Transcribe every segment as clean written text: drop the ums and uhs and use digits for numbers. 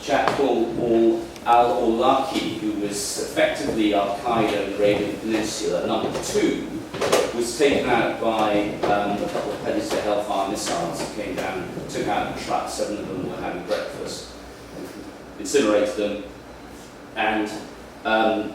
chap called al-Awlaki, who was effectively Al-Qaeda in the Arabian Peninsula. Number 2 was taken out by a couple of Peninsula Hellfire missiles that came down, took out the truck. 7 of them were having breakfast, incinerated them, and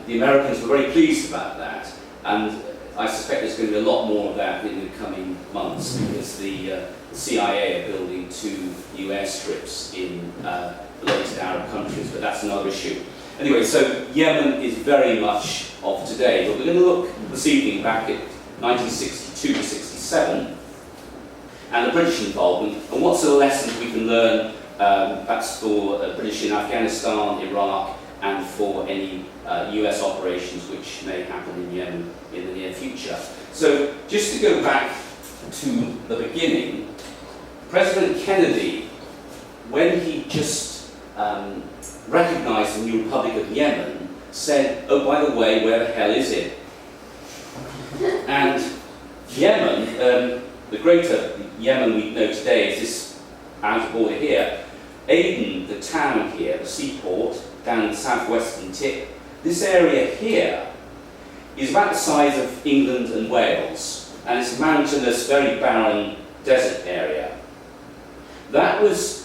the Americans were very pleased about that. And I suspect there's going to be a lot more of that in the coming months, because the CIA are building 2 new airstrips in the latest Arab countries, but that's another issue. Anyway, so Yemen is very much of today, but we're going to look this evening back at 1962 to 67 and the British involvement, and what sort of lessons we can learn perhaps for British in Afghanistan, Iraq, and for any US operations which may happen in Yemen in the near future. So just to go back to the beginning, President Kennedy, when he just recognized the new Republic of Yemen, said, oh, by the way, where the hell is it? And Yemen, the greater Yemen we know today is this outer border here. Aden, the town here, the seaport, down the southwestern tip, this area here is about the size of England and Wales, and it's a mountainous, very barren desert area. That was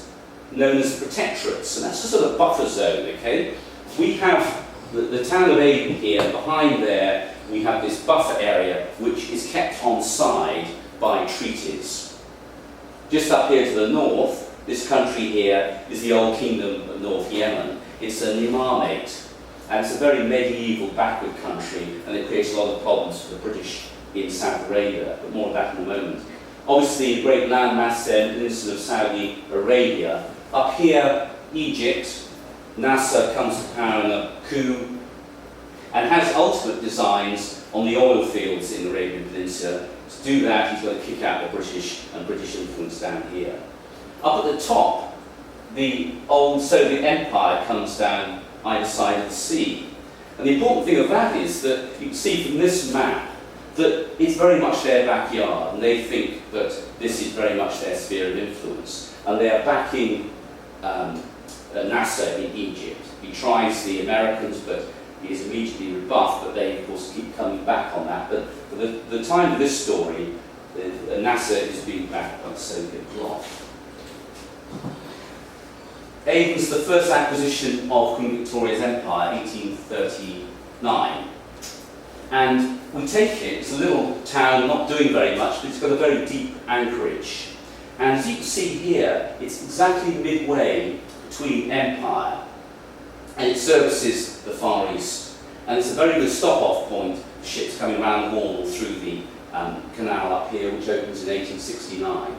known as protectorates, and that's a sort of buffer zone, okay? We have the town of Aden here, and behind there we have this buffer area which is kept on side by treaties. Just up here to the north, this country here is the old kingdom of North Yemen. It's an imamate, and it's a very medieval, backward country, and it creates a lot of problems for the British in South Arabia, but more of that in a moment. Obviously, a great landmass there, the peninsula of Saudi Arabia. Up here, Egypt. Nasser comes to power in a coup, and has ultimate designs on the oil fields in the Arabian Peninsula. To do that, he's got to kick out the British and British influence down here. Up at the top, the old Soviet Empire comes down either side of the sea. And the important thing of that is that you can see from this map that it's very much their backyard, and they think that this is very much their sphere of influence. And they are backing Nasser in Egypt. He tries the Americans, but he is immediately rebuffed, but they, of course, keep coming back on that. But for the time of this story, Nasser is being backed by the Soviet bloc. Aden's the first acquisition of Queen Victoria's empire, 1839. And we take it, it's a little town not doing very much, but it's got a very deep anchorage. And as you can see here, it's exactly midway between empire, and it services the Far East. And it's a very good stop-off point for ships coming around the Horn or through the canal up here, which opens in 1869.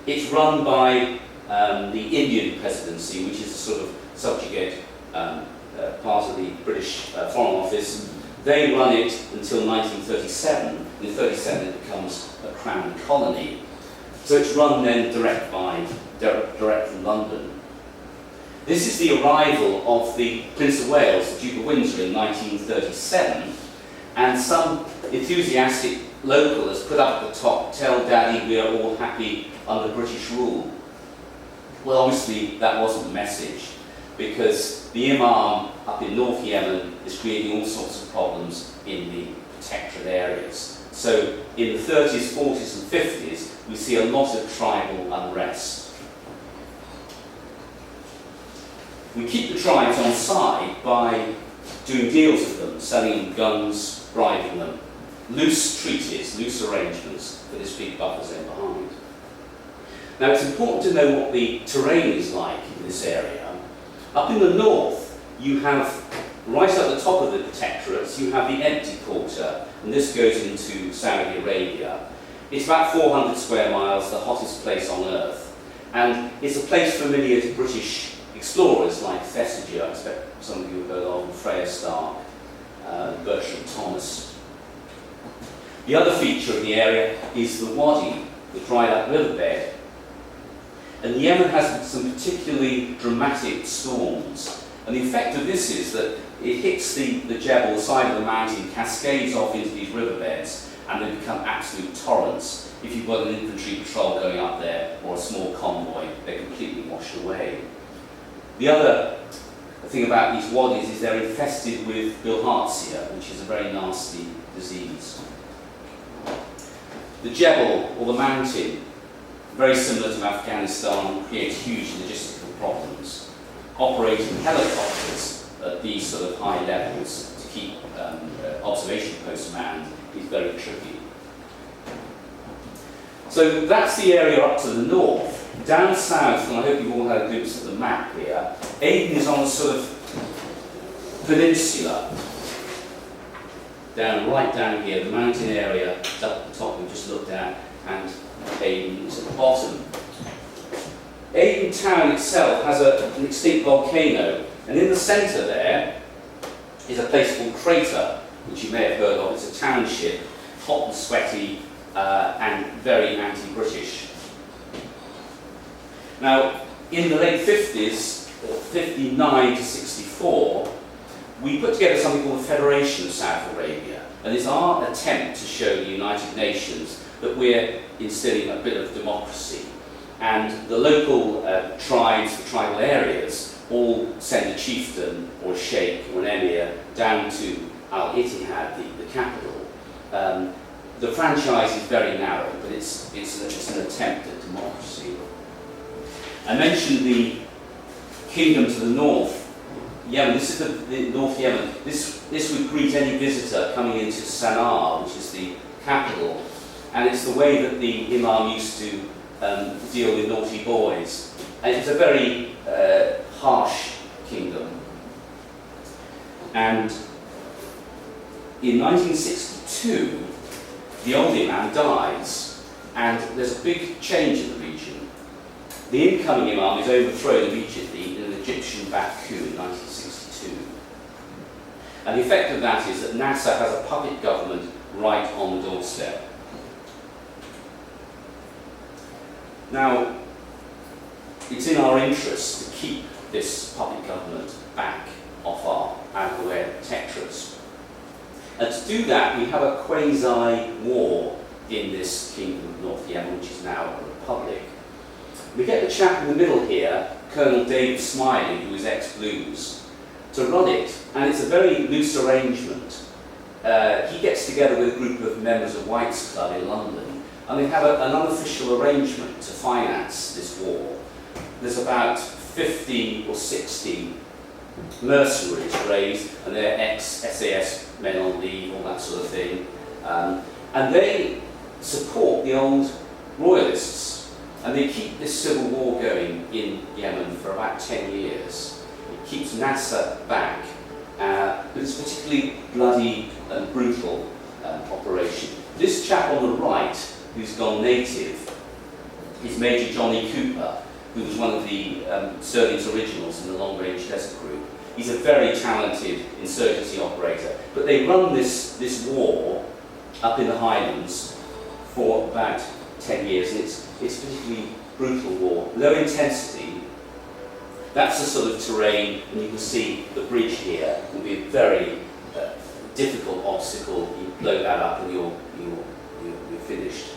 It's run by the Indian presidency, which is a sort of subjugate part of the British Foreign Office. They run it until 1937. In 1937 it becomes a crown colony. So it's run then direct from London. This is the arrival of the Prince of Wales, the Duke of Windsor, in 1937, and some enthusiastic local has put up at the top, "Tell Daddy we are all happy under British rule." Well, obviously that wasn't the message, because the Imam up in North Yemen is creating all sorts of problems in the protectorate areas. So in the 30s, 40s and 50s, we see a lot of tribal unrest. We keep the tribes on side by doing deals with them, selling them guns, bribing them. Loose treaties, loose arrangements for this big buffer zone behind. Now it's important to know what the terrain is like in this area. Up in the north, you have, right at the top of the protectorates, you have the empty quarter, and this goes into Saudi Arabia. It's about 400 square miles, the hottest place on earth. And it's a place familiar to British explorers like Thesiger, I expect some of you have heard of, Freya Stark, Bertram Thomas. The other feature of the area is the Wadi, the dried up riverbed. And Yemen has some particularly dramatic storms. And the effect of this is that it hits the Jebel, the side of the mountain, cascades off into these riverbeds, and they become absolute torrents. If you've got an infantry patrol going up there, or a small convoy, they're completely washed away. The other thing about these wadis is they're infested with bilharzia, which is a very nasty disease. The Jebel, or the mountain, very similar to Afghanistan, creates huge logistical problems. Operating helicopters at these sort of high levels to keep observation posts manned is very tricky. So that's the area up to the north. Down south, and I hope you've all had a glimpse of the map here, Aden is on a sort of peninsula. Right down here, the mountain area is up at the top we just looked at, and Aden is at the bottom. Aden town itself has an extinct volcano, and in the centre there is a place called Crater, which you may have heard of. It's a township, hot and sweaty, and very anti-British. Now, in the late 50s, 59 to 64, we put together something called the Federation of South Arabia, and it's our attempt to show the United Nations that we're instilling a bit of democracy. And the local tribes, the tribal areas, all send a chieftain or a sheikh or an emir down to Al-Ittihad, the capital. The franchise is very narrow, but it's an attempt at democracy. I mentioned the kingdom to the north, Yemen. This is the North Yemen. This would greet any visitor coming into Sana'a, which is the capital, and it's the way that the Imam used to deal with naughty boys. And it's a very harsh kingdom. And in 1962, the old Imam dies, and there's a big change in the region. The incoming Imam is overthrown immediately in an Egyptian-backed coup in 1962. And the effect of that is that Nasser has a puppet government right on the doorstep. Now, it's in our interest to keep this puppet government back off our out-of-the-way protectorates. And to do that, we have a quasi-war in this kingdom of North Yemen, which is now a republic. We get the chap in the middle here, Colonel David Smiley, who is ex-Blues, to run it, and it's a very loose arrangement. He gets together with a group of members of White's Club in London, and they have an unofficial arrangement to finance this war. There's about 50 or 60 mercenaries raised, and they're ex-SAS men on leave, all that sort of thing. And they support the old royalists, and they keep this civil war going in Yemen for about 10 years. It keeps Nasser back, but it's a particularly bloody and brutal operation. This chap on the right, who's gone native, is Major Johnny Cooper, who was one of the Sterling's originals in the Long Range Desert Group. He's a very talented insurgency operator, but they run this war up in the highlands for about 10 years, and it's a particularly brutal war, low intensity. That's the sort of terrain, and you can see the bridge here will be a very difficult obstacle. You blow that up and you're finished.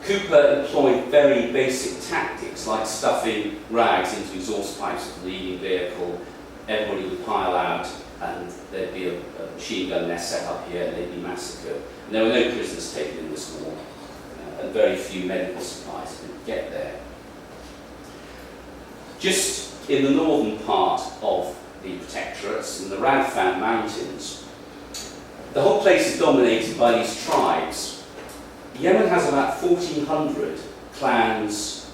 Cooper employed very basic tactics like stuffing rags into exhaust pipes of the leading vehicle. Everybody would pile out, and there'd be a machine gun nest set up here, and they'd be massacred. And there were no prisoners taken in this war, and very few medical supplies could get there. Just in the northern part of the protectorates, in the Radfan Mountains, the whole place is dominated by these tribes. Yemen has about 1,400 clans,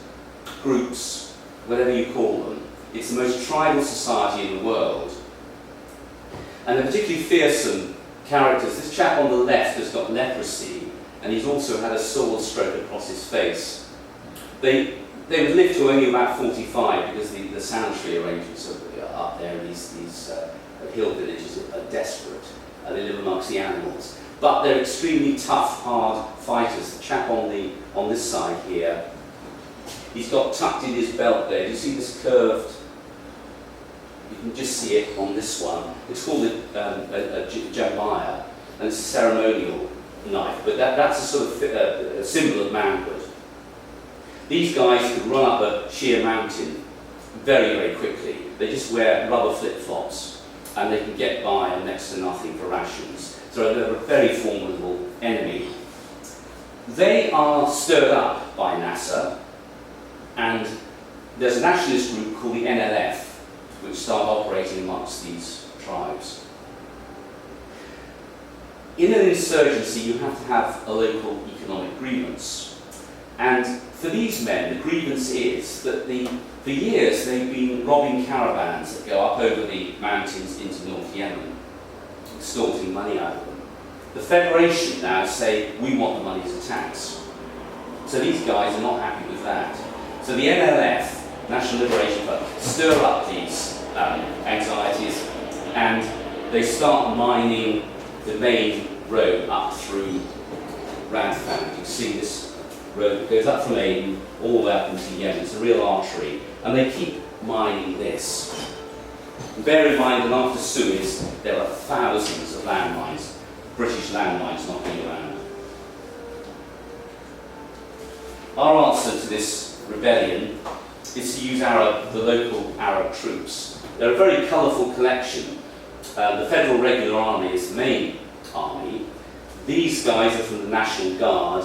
groups, whatever you call them. It's the most tribal society in the world. And they're particularly fearsome characters. This chap on the left has got leprosy, and he's also had a sword stroke across his face. They would live to only about 45 because the sanitary arrangements are up there, and these hill villages are desperate. They live amongst the animals. But they're extremely tough, hard fighters. The chap on this side here, he's got tucked in his belt there. Do you see this curved? You can just see it on this one. It's called a jabaya, and it's a ceremonial knife, but that's a sort of a symbol of manhood. These guys could run up a sheer mountain very, very quickly. They just wear rubber flip-flops and they can get by on next to nothing for rations. So they're a very formidable enemy. They are stirred up by NASA, and there's a nationalist group called the NLF which start operating amongst these tribes. In an insurgency, you have to have a local economic grievance. And for these men, the grievance is that for years they've been robbing caravans that go up over the mountains into North Yemen, extorting money out of them. The Federation now say, we want the money as a tax. So these guys are not happy with that. So the NLF, National Liberation Front, stir up these anxieties, and they start mining the main road up through Radfan. You can see this road goes up from Aden all the way up into Yemen. It's a real artery, and they keep mining this. And bear in mind that after Suez, there are thousands of landmines, British landmines knocking around. Our answer to this rebellion is to use the local Arab troops. They're a very colourful collection. The Federal Regular Army is the main army. These guys are from the National Guard,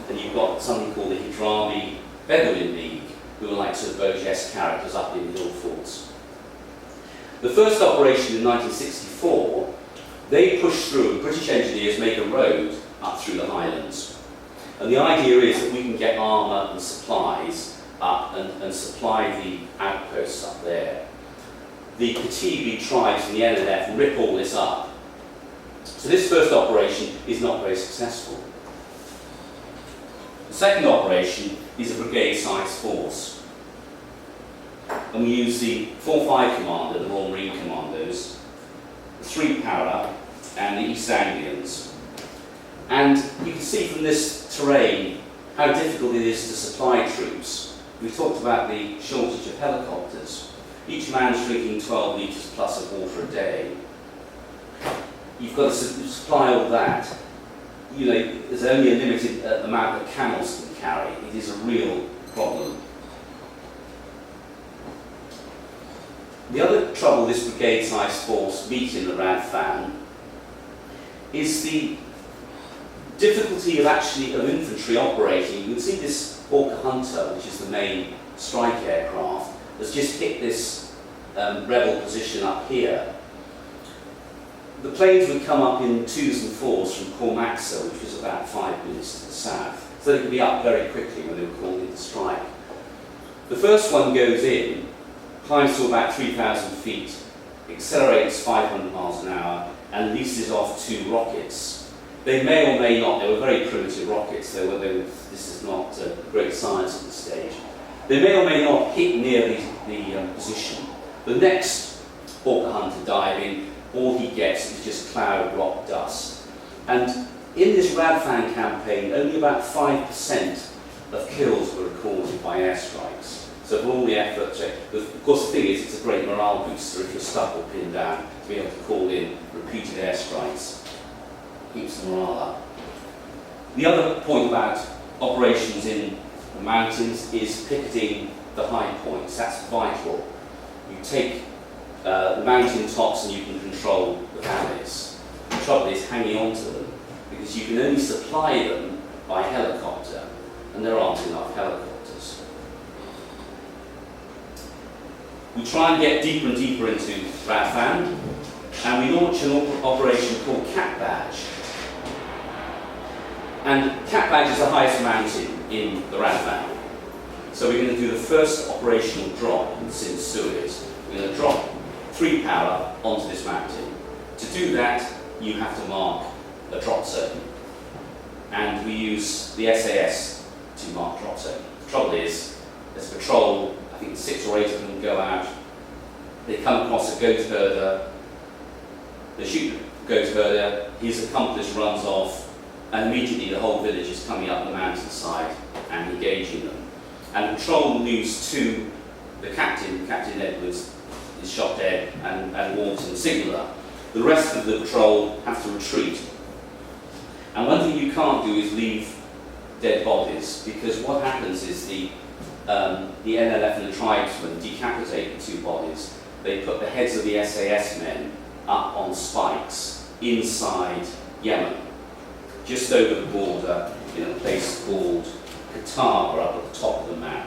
and you've got something called the Hidrami Bedouin League, who are like sort of Burgess characters up in hill forts. The first operation in 1964, they push through, British engineers make a road up through the highlands. And the idea is that we can get armour and supplies up and supply the outposts up there. The Katibi tribes and the NLF rip all this up. So this first operation is not very successful. The second operation is a brigade-sized force. And we use the 4-5 Commander, the Royal Marine Commandos, the 3 Para, and the East Anglians. And you can see from this terrain how difficult it is to supply troops. We talked about the shortage of helicopters. Each man's drinking 12 litres plus of water a day. You've got to supply all that. You know, there's only a limited amount that camels can carry. It is a real problem. The other trouble this brigade-sized force meet in the Radfan is the difficulty of infantry operating. You can see this Hawker Hunter, which is the main strike aircraft, has just hit this rebel position up here. The planes would come up in 2s and 4s from Cormaxa, which was about 5 minutes to the south, so they could be up very quickly when they were called in to strike. The first one goes in, climbs to about 3,000 feet, accelerates 500 miles an hour, and leases off 2 rockets. They may or may not, they were very primitive rockets, this is not great science at this stage. They may or may not hit near the position. The next Hawker Hunter diving, all he gets is just cloud rock dust. And in this Radfan campaign, only about 5% of kills were recorded by airstrikes. So for all the effort, of course the thing is, it's a great morale booster if you're stuck or pinned down, to be able to call in repeated airstrikes. Keeps the morale up. The other point about operations in the mountains is picketing the high points. That's vital. You take the mountain tops and you can control the valleys. The trouble is hanging on to them, because you can only supply them by helicopter, and there aren't enough helicopters. We try and get deeper and deeper into Radfan, and we launch an operation called Cat Badge. And Cat Badge is the highest mountain in the Radfan. So we're going to do the first operational drop since Suez. We're going to drop 3 Para onto this mountain. To do that, you have to mark a drop zone. And we use the SAS to mark drop zone. The trouble is, there's a patrol, I think 6 or 8 of them go out, they come across a goat herder, they shoot the goat herder, his accomplice runs off, and immediately the whole village is coming up the mountainside and engaging them. And the patrol will lose 2, the captain, Captain Edwards, is shot dead, and Walton, signaller. The rest of the patrol have to retreat. And one thing you can't do is leave dead bodies, because what happens is the the NLF and the tribesmen decapitate the two bodies. They put the heads of the SAS men up on spikes inside Yemen, just over the border in a place called Qatar, up at the top of the map.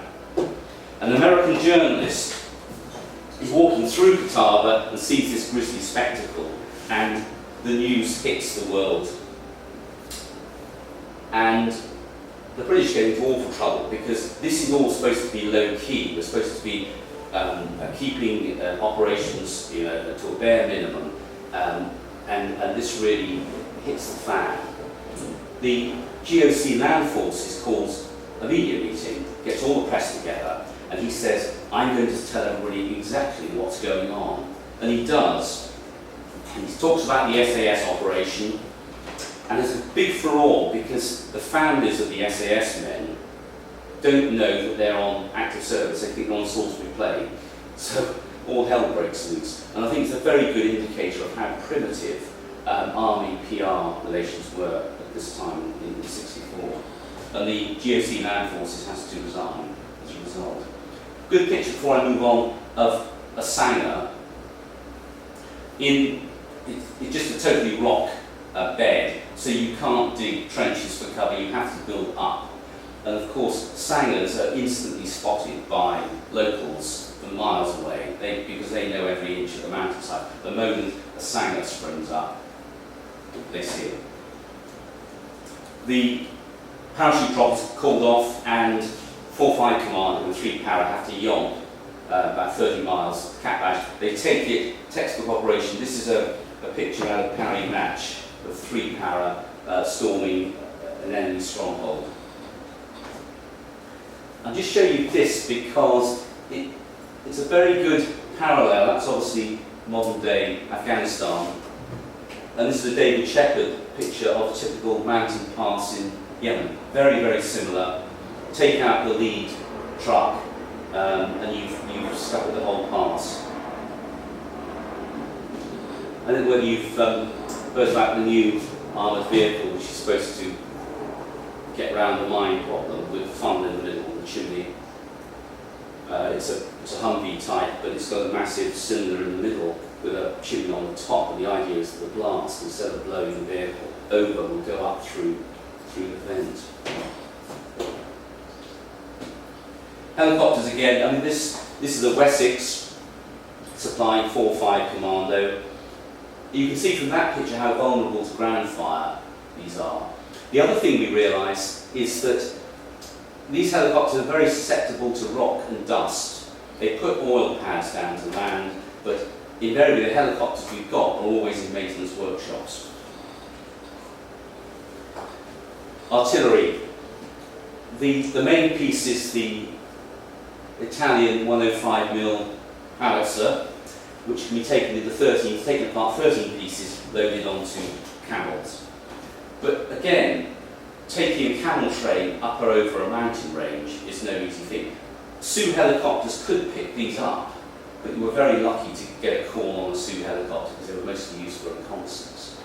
An American journalist is walking through Qatar and sees this grisly spectacle, and the news hits the world. And the British get into awful trouble because this is all supposed to be low key. We're supposed to be keeping operations, to a bare minimum, and this really hits the fan. The GOC Land Forces calls a media meeting, gets all the press together, and he says, I'm going to tell everybody exactly what's going on. And he does. And he talks about the SAS operation, and there's a big furore because the families of the SAS men don't know that they're on active service. They think they're on Salisbury Plain. So all hell breaks loose. And I think it's a very good indicator of how primitive Army PR relations were at this time in '64. And the GOC Land Forces has to resign as a result. Good picture before I move on of a Sanger. It's just a totally rock bed, so you can't dig trenches for cover, you have to build up. And of course, Sangers are instantly spotted by locals from miles away, because they know every inch of the mountainside. The moment a Sanger springs up, they see it. The parachute drop is called off, and 4-5 Commander and 3 Para have to yomp about 30 miles, Catbash. They take it, textbook operation. This is a picture out of Parry Match of 3 Para storming an enemy stronghold. I'll just show you this because it's a very good parallel. That's obviously modern day Afghanistan. And this is a David Shepard picture of a typical mountain pass in Yemen. Very, very similar. Take out the lead truck and you've scuppered the whole pass. And then when you've heard about the new armoured vehicle, which is supposed to get around the mine problem with the funnel in the middle of the chimney. It's a Humvee type, but it's got a massive cylinder in the middle with a chimney on the top, and the idea is that the blast, instead of blowing the vehicle over, will go up through the vent. Helicopters again. I mean, this is a Wessex supplying 4-5 Commando. You can see from that picture how vulnerable to ground fire these are. The other thing we realise is that these helicopters are very susceptible to rock and dust. They put oil pads down to land, but invariably the helicopters we've got are always in maintenance workshops. Artillery. The main piece is the Italian 105mm howitzer, which can be taken apart 13 pieces, loaded onto camels. But again, taking a camel train up or over a mountain range is no easy thing. Sioux helicopters could pick these up, but you were very lucky to get a call on a Sioux helicopter because they were mostly used for reconnaissance.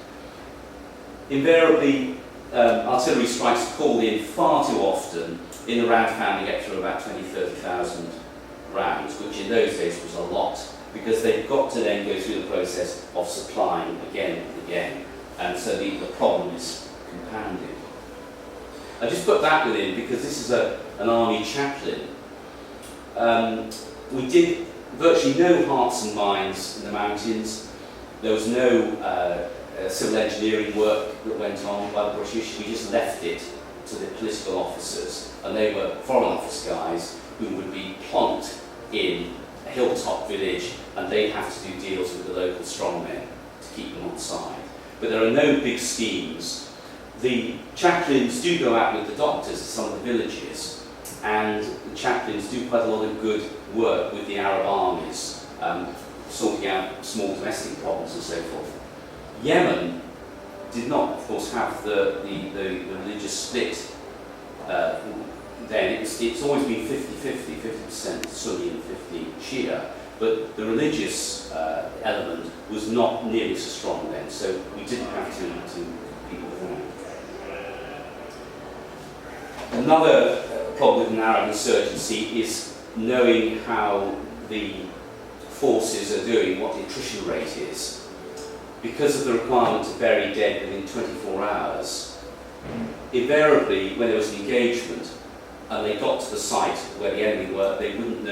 Invariably, artillery strikes are called in far too often. In the round family, get through about 20,000-30,000 rounds, which in those days was a lot, because they've got to then go through the process of supplying again and again, and so the problem is compounded. I just put that within because this is an army chaplain. We did virtually no hearts and minds in the mountains. There was no civil engineering work that went on by the British. We just left it to the political officers, and they were Foreign Office guys who would be plonked in a hilltop village, and they'd have to do deals with the local strongmen to keep them on side. But there are no big schemes. The chaplains do go out with the doctors to some of the villages, and the chaplains do quite a lot of good work with the Arab armies, sorting out small domestic problems and so forth. Yemen did not, of course, have the religious split then. It's always been 50-50, 50% Sunni and 50 Shia, but the religious element was not nearly so strong then, so we didn't have to compete with that. Another problem with an Arab insurgency is knowing how the forces are doing, what the attrition rate is. Because of the requirement to bury dead within 24 hours, invariably, when there was an engagement and they got to the site where the enemy were, they couldn't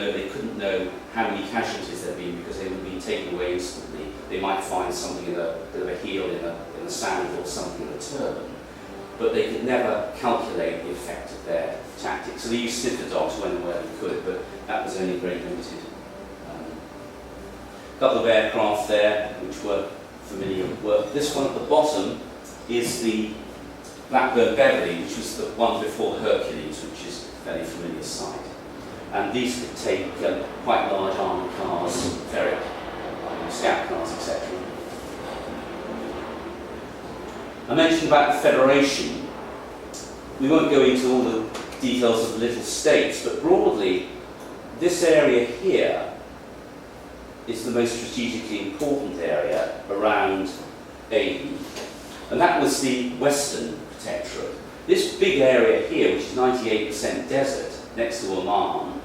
know how many casualties there'd been because they would be taken away instantly. They might find something in a bit of a heel in the sand or something in a turban, but they could never calculate the effect of their tactics. So they used sniffer dogs when and where they could, but that was only very limited. A couple of aircraft there, which were familiar work. This one at the bottom is the Blackburn Beverley, which was the one before Hercules, which is a fairly familiar sight. And these could take quite large armoured cars, ferry, scout cars, etc. I mentioned about the Federation. We won't go into all the details of the little states, but broadly, this area here is the most strategically important area around Aden. And that was the Western Protectorate. This big area here, which is 98% desert, next to Oman,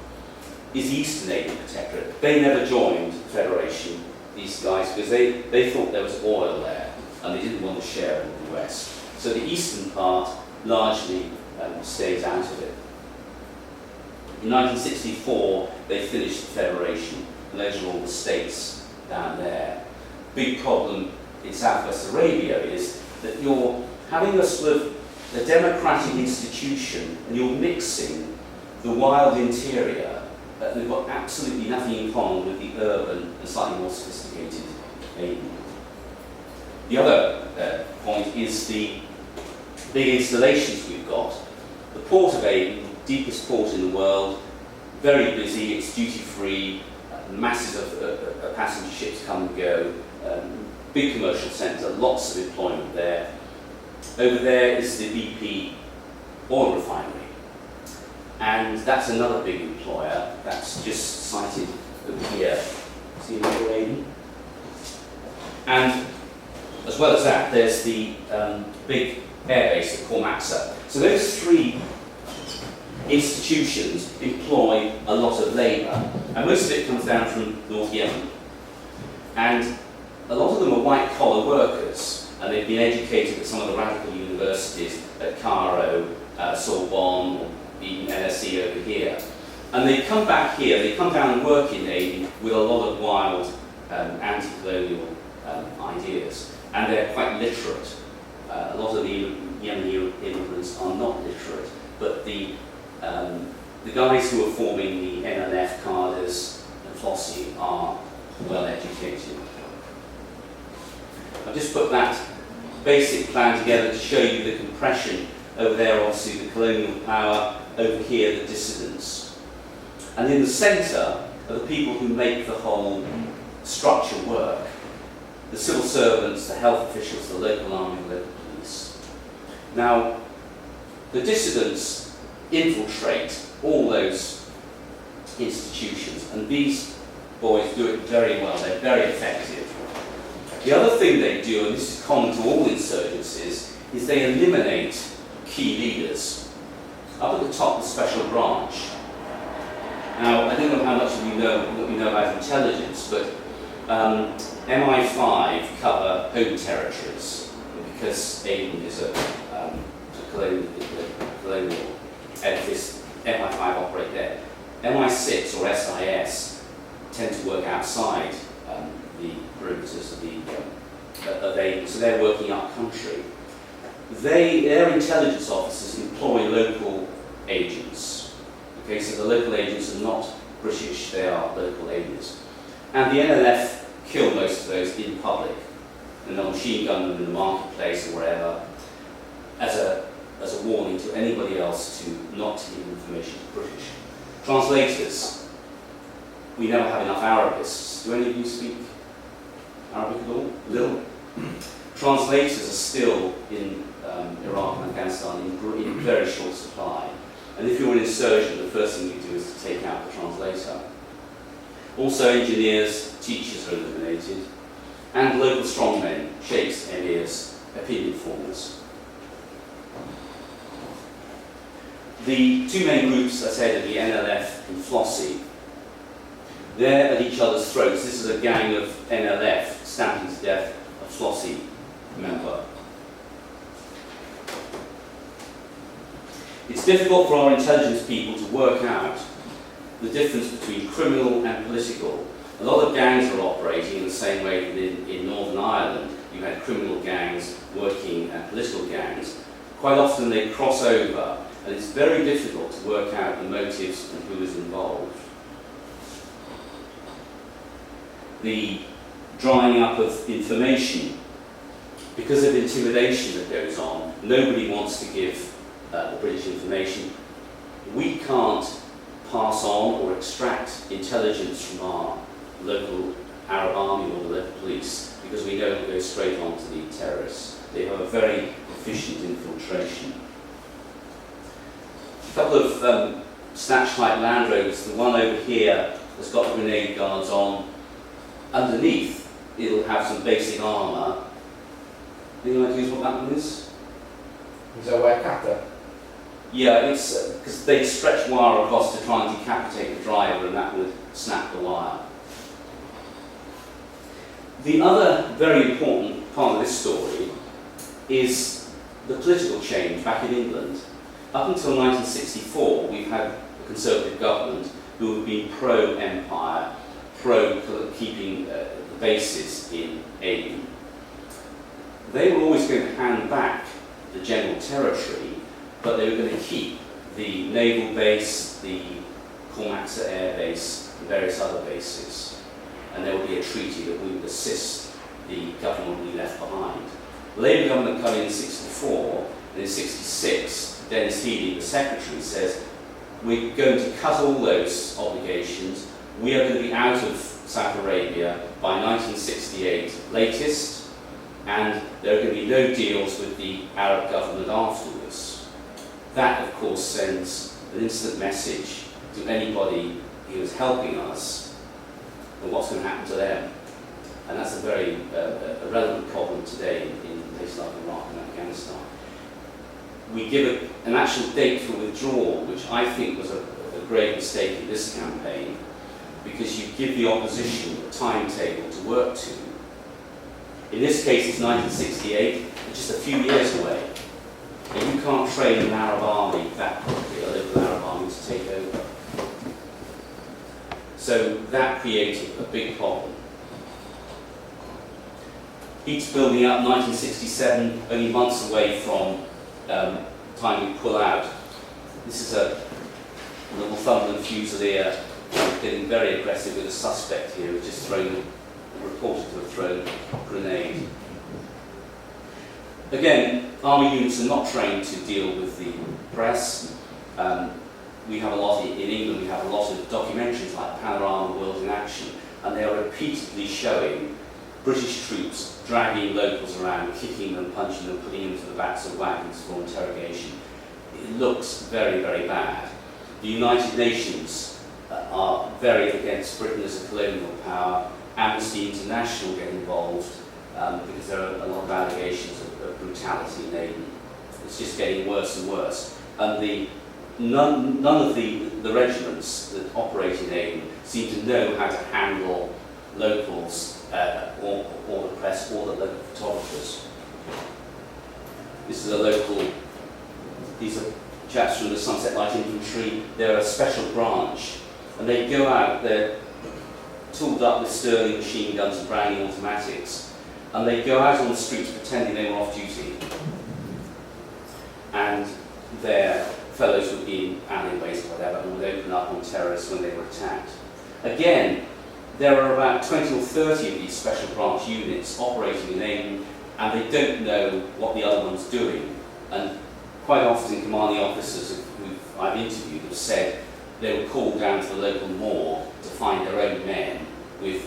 is the Eastern Aden Protectorate. They never joined the Federation, these guys, because they thought there was oil there, and they didn't want to share it with the West. So the eastern part largely stays out of it. In 1964, they finished the Federation, and those are all the states down there. Big problem in Southwest Arabia is that you're having a sort of a democratic institution and you're mixing the wild interior, they've got absolutely nothing in common with the urban and slightly more sophisticated Aden. The other point is the big installations we've got. The port of Aden, deepest port in the world, very busy, it's duty-free, masses of passenger ships come and go, big commercial centre, lots of employment there. Over there is the BP oil refinery, and that's another big employer. That's just sited over here. See another Aden? And as well as that, there's the big airbase at Kormaksa. So those three institutions employ a lot of labour, and most of it comes down from North Yemen. And a lot of them are white-collar workers, and they've been educated at some of the radical universities at Cairo, Sorbonne, or even LSE over here. And they come back here, they come down and work in Aden with a lot of wild anti-colonial ideas, and they're quite literate. A lot of the Yemeni immigrants are not literate, but the guys who are forming the NNF cadres and Flossie are well educated. I've just put that basic plan together to show you the compression. Over there, obviously, the colonial power, over here, the dissidents. And in the centre are the people who make the whole structure work. The civil servants, the health officials, the local army, the local police. Now, the dissidents infiltrate all those institutions, and these boys do it very well, they're very effective. The other thing they do, and this is common to all insurgencies, is they eliminate key leaders. Up at the top, the special branch. Now, I don't know how much of you know what you know about intelligence, but MI5 cover home territories, because Aden is a colonial edifice. MI5 operate there. MI6 or SIS tend to work outside the perimeters of Aden, so they're working up country. Their intelligence officers employ local agents. Okay, so the local agents are not British, they are local agents. And the NLF kill most of those in public, and they'll machine gun them in the marketplace or wherever, as a warning to anybody else to not give information to British. Translators. We never have enough Arabists. Do any of you speak Arabic at all? Little. Translators are still in Iraq and Afghanistan in very short supply. And if you're an insurgent, the first thing you do is to take out the translator. Also, engineers, teachers are eliminated, and local strongmen, sheikhs, emirs, opinion formers. The two main groups, I said, are the NLF and Flossie. They're at each other's throats. This is a gang of NLF stamping to death a Flossie member. It's difficult for our intelligence people to work out the difference between criminal and political. A lot of gangs are operating in the same way that in Northern Ireland you had criminal gangs working and political gangs. Quite often they cross over, and it's very difficult to work out the motives and who is involved. The drying up of information, because of intimidation that goes on, nobody wants to give the British information. We can't pass on or extract intelligence from our local Arab army or the local police because we know it will go straight on to the terrorists. They have a very efficient infiltration. A couple of snatch-type Land Rovers, the one over here has got grenade guards on. Underneath, it'll have some basic armour. Any ideas what that one is? Is that where Kata? Yeah, it's because they stretch wire across to try and decapitate the driver, and that would snap the wire. The other very important part of this story is the political change back in England. Up until 1964, we've had a Conservative government who have been pro-empire, pro-keeping the bases in Aden. They were always going to hand back the general territory, but they were going to keep the naval base, the Cormaxa Air Base, and various other bases. And there would be a treaty that we would assist the government we left behind. The Labour government come in 64, and in 66, Dennis Healy, the secretary, says, we're going to cut all those obligations. We are going to be out of South Arabia by 1968 latest, and there are going to be no deals with the Arab government afterwards. That, of course, sends an instant message to anybody who is helping us and what's going to happen to them. And that's a very relevant problem today in places like Iraq and Afghanistan. We give an actual date for withdrawal, which I think was a great mistake in this campaign, because you give the opposition a timetable to work to. In this case, it's 1968, it's just a few years away. And you can't train an Arab army that quickly, a local Arab army, to take over. So that created a big problem. Heat's building up 1967, only months away from time we pull out. This is a Northumberland Fusilier getting very aggressive with a suspect here who's just reported to have thrown a grenade. Again, army units are not trained to deal with the press. We have a lot in England, we have a lot of documentaries like Panorama World in Action, and they are repeatedly showing British troops dragging locals around, kicking them, punching them, putting them to the backs of wagons for interrogation. It looks very, very bad. The United Nations are very against Britain as a colonial power. Amnesty International get involved because there are a lot of allegations of brutality in Aden. It's just getting worse and worse. And none of the regiments that operate in Aden seem to know how to handle locals or the press or the local photographers. This is a local, these are chaps from the Sunset Light Infantry. They're a special branch, and they go out, they're tooled up with Sterling machine guns and Browning automatics, and they go out on the streets pretending they were off duty. And their fellows would be in alleyways or whatever and would open up on terrorists when they were attacked. Again, there are about 20 or 30 of these special branch units operating in Aden, and they don't know what the other one's doing. And quite often commanding officers who I've interviewed have said they were called down to the local morgue to find their own men with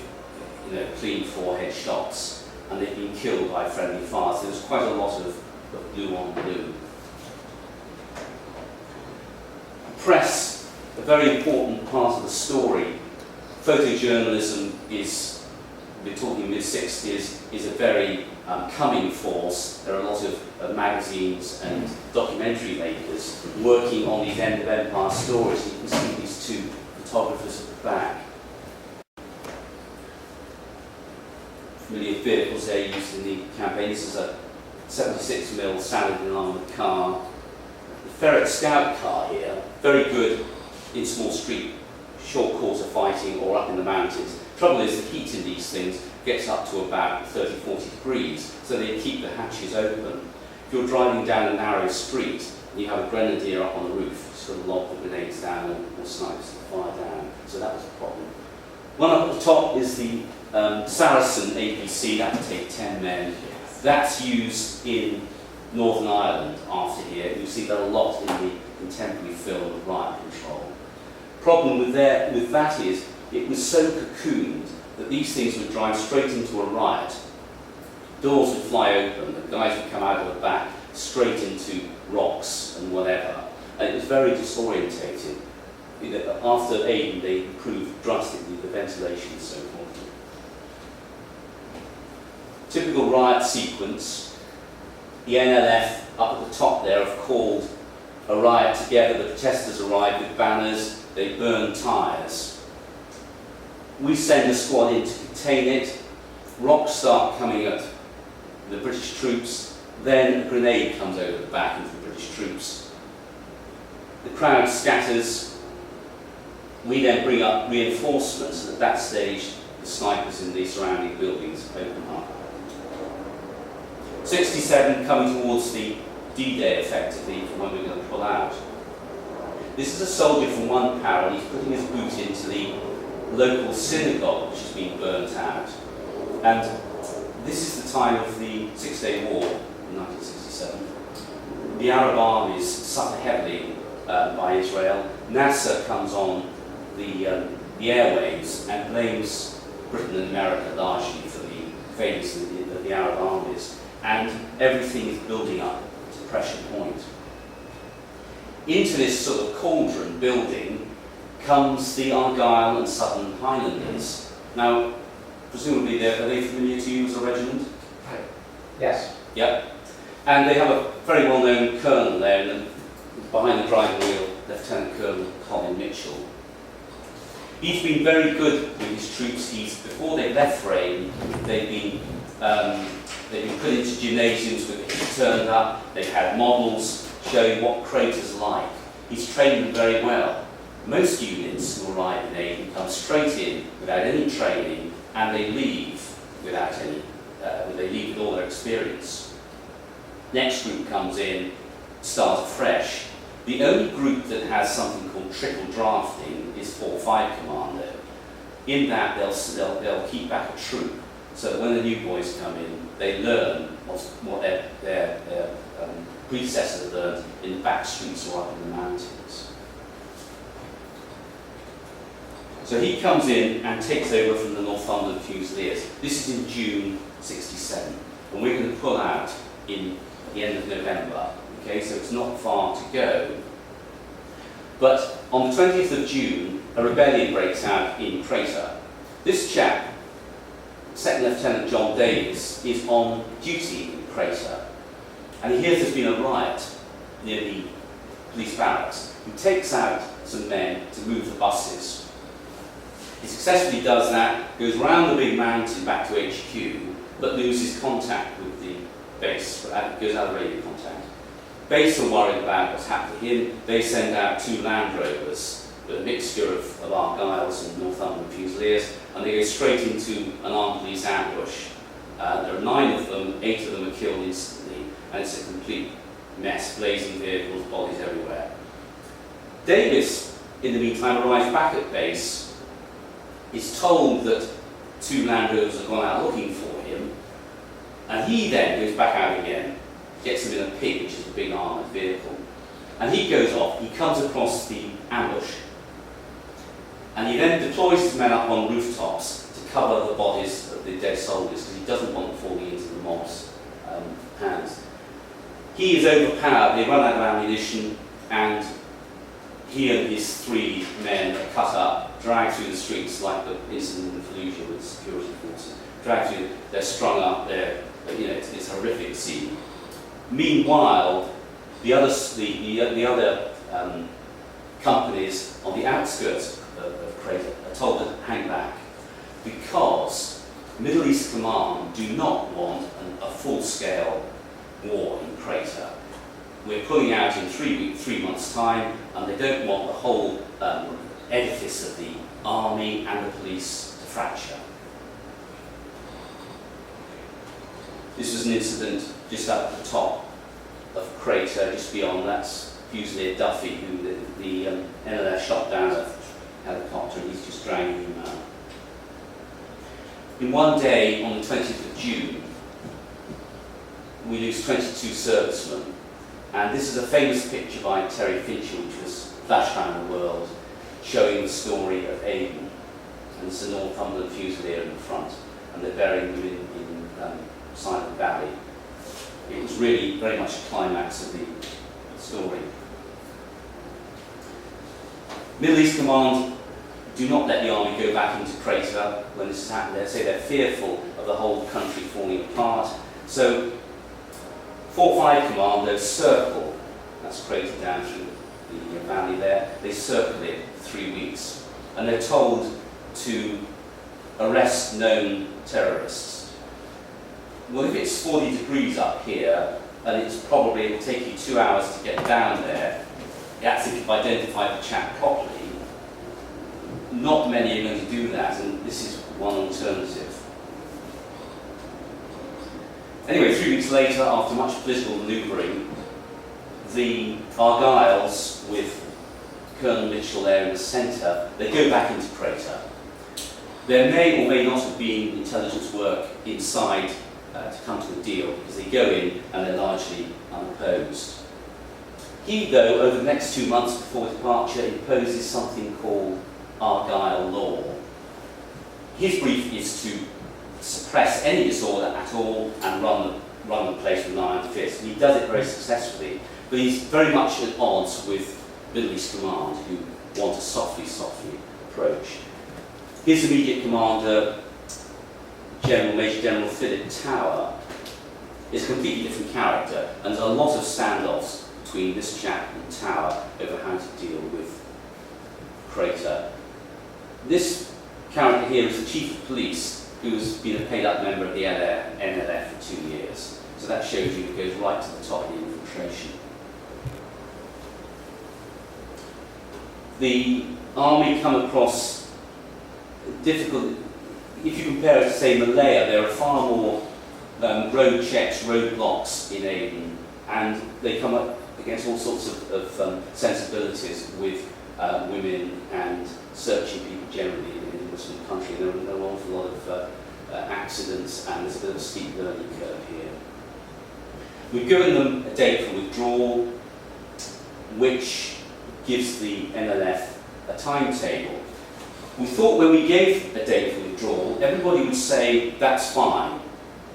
clean forehead shots, and they've been killed by friendly fire. So there's quite a lot of blue on blue. Press, a very important part of the story. Photojournalism is we're talking mid-60s, is a very coming force. There are a lot of magazines and documentary makers working on these end of empire stories. You can see these two photographers at the back. Familiar vehicles there used in the campaign. This is a 76mm Saladin armoured car. The Ferret Scout car here, very good in small street, short quarter fighting or up in the mountains. Trouble is, the heat in these things gets up to about 30-40 degrees, so they keep the hatches open. If you're driving down a narrow street and you have a grenadier up on the roof, you sort of lob the grenades down or snipers fire down, so that was a problem. One up at the top is the Saracen APC, that would take 10 men. That's used in Northern Ireland after here. You see that a lot in the contemporary film of riot control. Problem with that is, it was so cocooned that these things would drive straight into a riot. Doors would fly open, the guys would come out of the back, straight into rocks and whatever. And it was very disorientating. After Aden, they improved drastically the ventilation and so forth. Typical riot sequence. The NLF up at the top there have called a riot together. The protesters arrive with banners, they burn tyres. We send a squad in to contain it. Rocks start coming at the British troops. Then a grenade comes over the back of the British troops. The crowd scatters. We then bring up reinforcements, and at that stage, the snipers in the surrounding buildings open up. 67 coming towards the D-Day, effectively, from when we're going to pull out. This is a soldier from one para, and he's putting his boot into the local synagogue, which has been burnt out. And this is the time of the Six-Day War in 1967. The Arab armies suffer heavily by Israel. Nasser comes on the airwaves and blames Britain and America largely for the failures of the Arab armies. And everything is building up to pressure point. Into this sort of cauldron building comes the Argyll and Southern Highlanders. Now, presumably, are they familiar to you as a regiment? Yes. Yep. And they have a very well-known colonel there, and behind the driving wheel, Lieutenant Colonel Colin Mitchell. He's been very good with his troops. Before they left for Aden, they've been put into gymnasiums with the heat turned up. They've had models showing what craters like. He's trained them very well. Most units who arrive in Aden come straight in without any training, and they leave without any. They leave with all their experience. Next group comes in, starts afresh. The only group that has something called trickle drafting is 4-5 Commando. In that, they'll keep back a troop, so that when the new boys come in, they learn what their predecessors learned in the back streets or up in the mountains. So he comes in and takes over from the Northumberland Fusiliers. This is in June 67, and we're going to pull out in the end of November. Okay, so it's not far to go. But on the 20th of June, a rebellion breaks out in Crater. This chap, Second Lieutenant John Davis, is on duty in Crater, and he hears there's been a riot near the police barracks. He takes out some men to move the buses. He successfully does that, goes round the big mountain back to HQ, but loses contact with the base, goes out of radio contact. Base are worried about what's happened to him. They send out 2 Land Rovers, with a mixture of Argylls and Northumberland Fusiliers, and they go straight into an armed police ambush. There are 9 of them, 8 of them are killed instantly, and it's a complete mess, blazing vehicles, bodies everywhere. Davis, in the meantime, arrives back at base, is told that 2 Land Rovers have gone out looking for him, and he then goes back out again, gets him in a pig, which is a big armoured vehicle, and he goes off. He comes across the ambush, and he then deploys his men up on rooftops to cover the bodies of the dead soldiers, because he doesn't want them falling into the mob's hands. He is overpowered. They run out of ammunition, and he and his 3 men are cut up, dragged through the streets like the incident in Fallujah with security forces, gradually they're strung up. It's a horrific scene. Meanwhile, the other companies on the outskirts of Crater are told to hang back because Middle East Command do not want a full-scale war in Crater. We're pulling out in 3 months' time, and they don't want the whole edifice of the army and the police to fracture. This was an incident just up at the top of Crater, just beyond. That's Fusilier Duffy, who the NLF shot down a helicopter, and he's just dragging him out. In one day, on the 20th of June, we lose 22 servicemen. And this is a famous picture by Terry Fincher, which was flashed around the world, showing the story of Aden. And it's a Northumberland Fusilier in the front, and they're burying them in Silent Valley. It was really very much a climax of the story. Middle East Command do not let the army go back into Crater when this has happened. They say they're fearful of the whole country falling apart. So 4-5 Commando circle, that's Crater down through the valley there, they circle it for 3 weeks. And they're told to arrest known terrorists. Well, if it's 40 degrees up here, and it'll take you 2 hours to get down there, that's if you've identified the chap properly. Not many are going to do that, and this is one alternative. Anyway, 3 weeks later, after much political manoeuvring, the Argylls, with Colonel Mitchell there in the centre, they go back into Crater. There may or may not have been intelligence work inside to come to the deal, because they go in and they're largely unopposed. He, though, over the next 2 months before departure, imposes something called Argyll law. His brief is to suppress any disorder at all and run the place with an iron fist. And he does it very successfully, but he's very much at odds with Middle East Command, who want a softly approach. His immediate commander, Major General Philip Tower, is a completely different character, and there's a lot of standoffs between this chap and Tower over how to deal with Crater. This character here is the Chief of Police, who's been a paid-up member of the NLF for 2 years. So that shows you it goes right to the top of the infiltration. The army come across difficult. If you compare it to, say, Malaya, there are far more road checks, roadblocks in Aden, and they come up against all sorts of sensibilities with women and searching people generally in the Muslim country. There are an awful lot of accidents, and there's a bit of a steep learning curve here. We've given them a date for withdrawal, which gives the NLF a timetable. We thought when we gave a date for withdrawal, everybody would say, that's fine,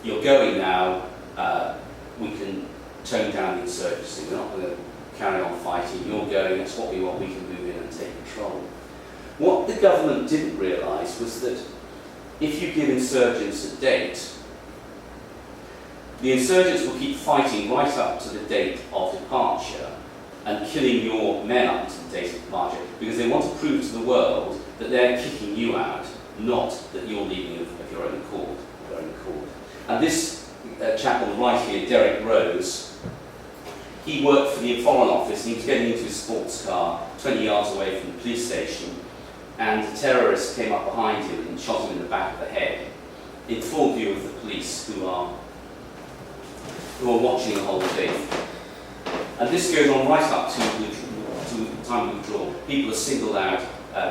you're going now, we can tone down the insurgency, we're not going to carry on fighting, you're going, that's what we want, we can move in and take control. What the government didn't realise was that if you give insurgents a date, the insurgents will keep fighting right up to the date of departure and killing your men up to the date of departure, because they want to prove to the world that they're kicking you out, not that you're leaving of your own accord. And this chap on the right here, Derek Rose, he worked for the Foreign Office, and he was getting into his sports car 20 yards away from the police station, and a terrorist came up behind him and shot him in the back of the head, in full view of the police who are watching the whole thing. And this goes on right up to the time of withdrawal. People are singled out,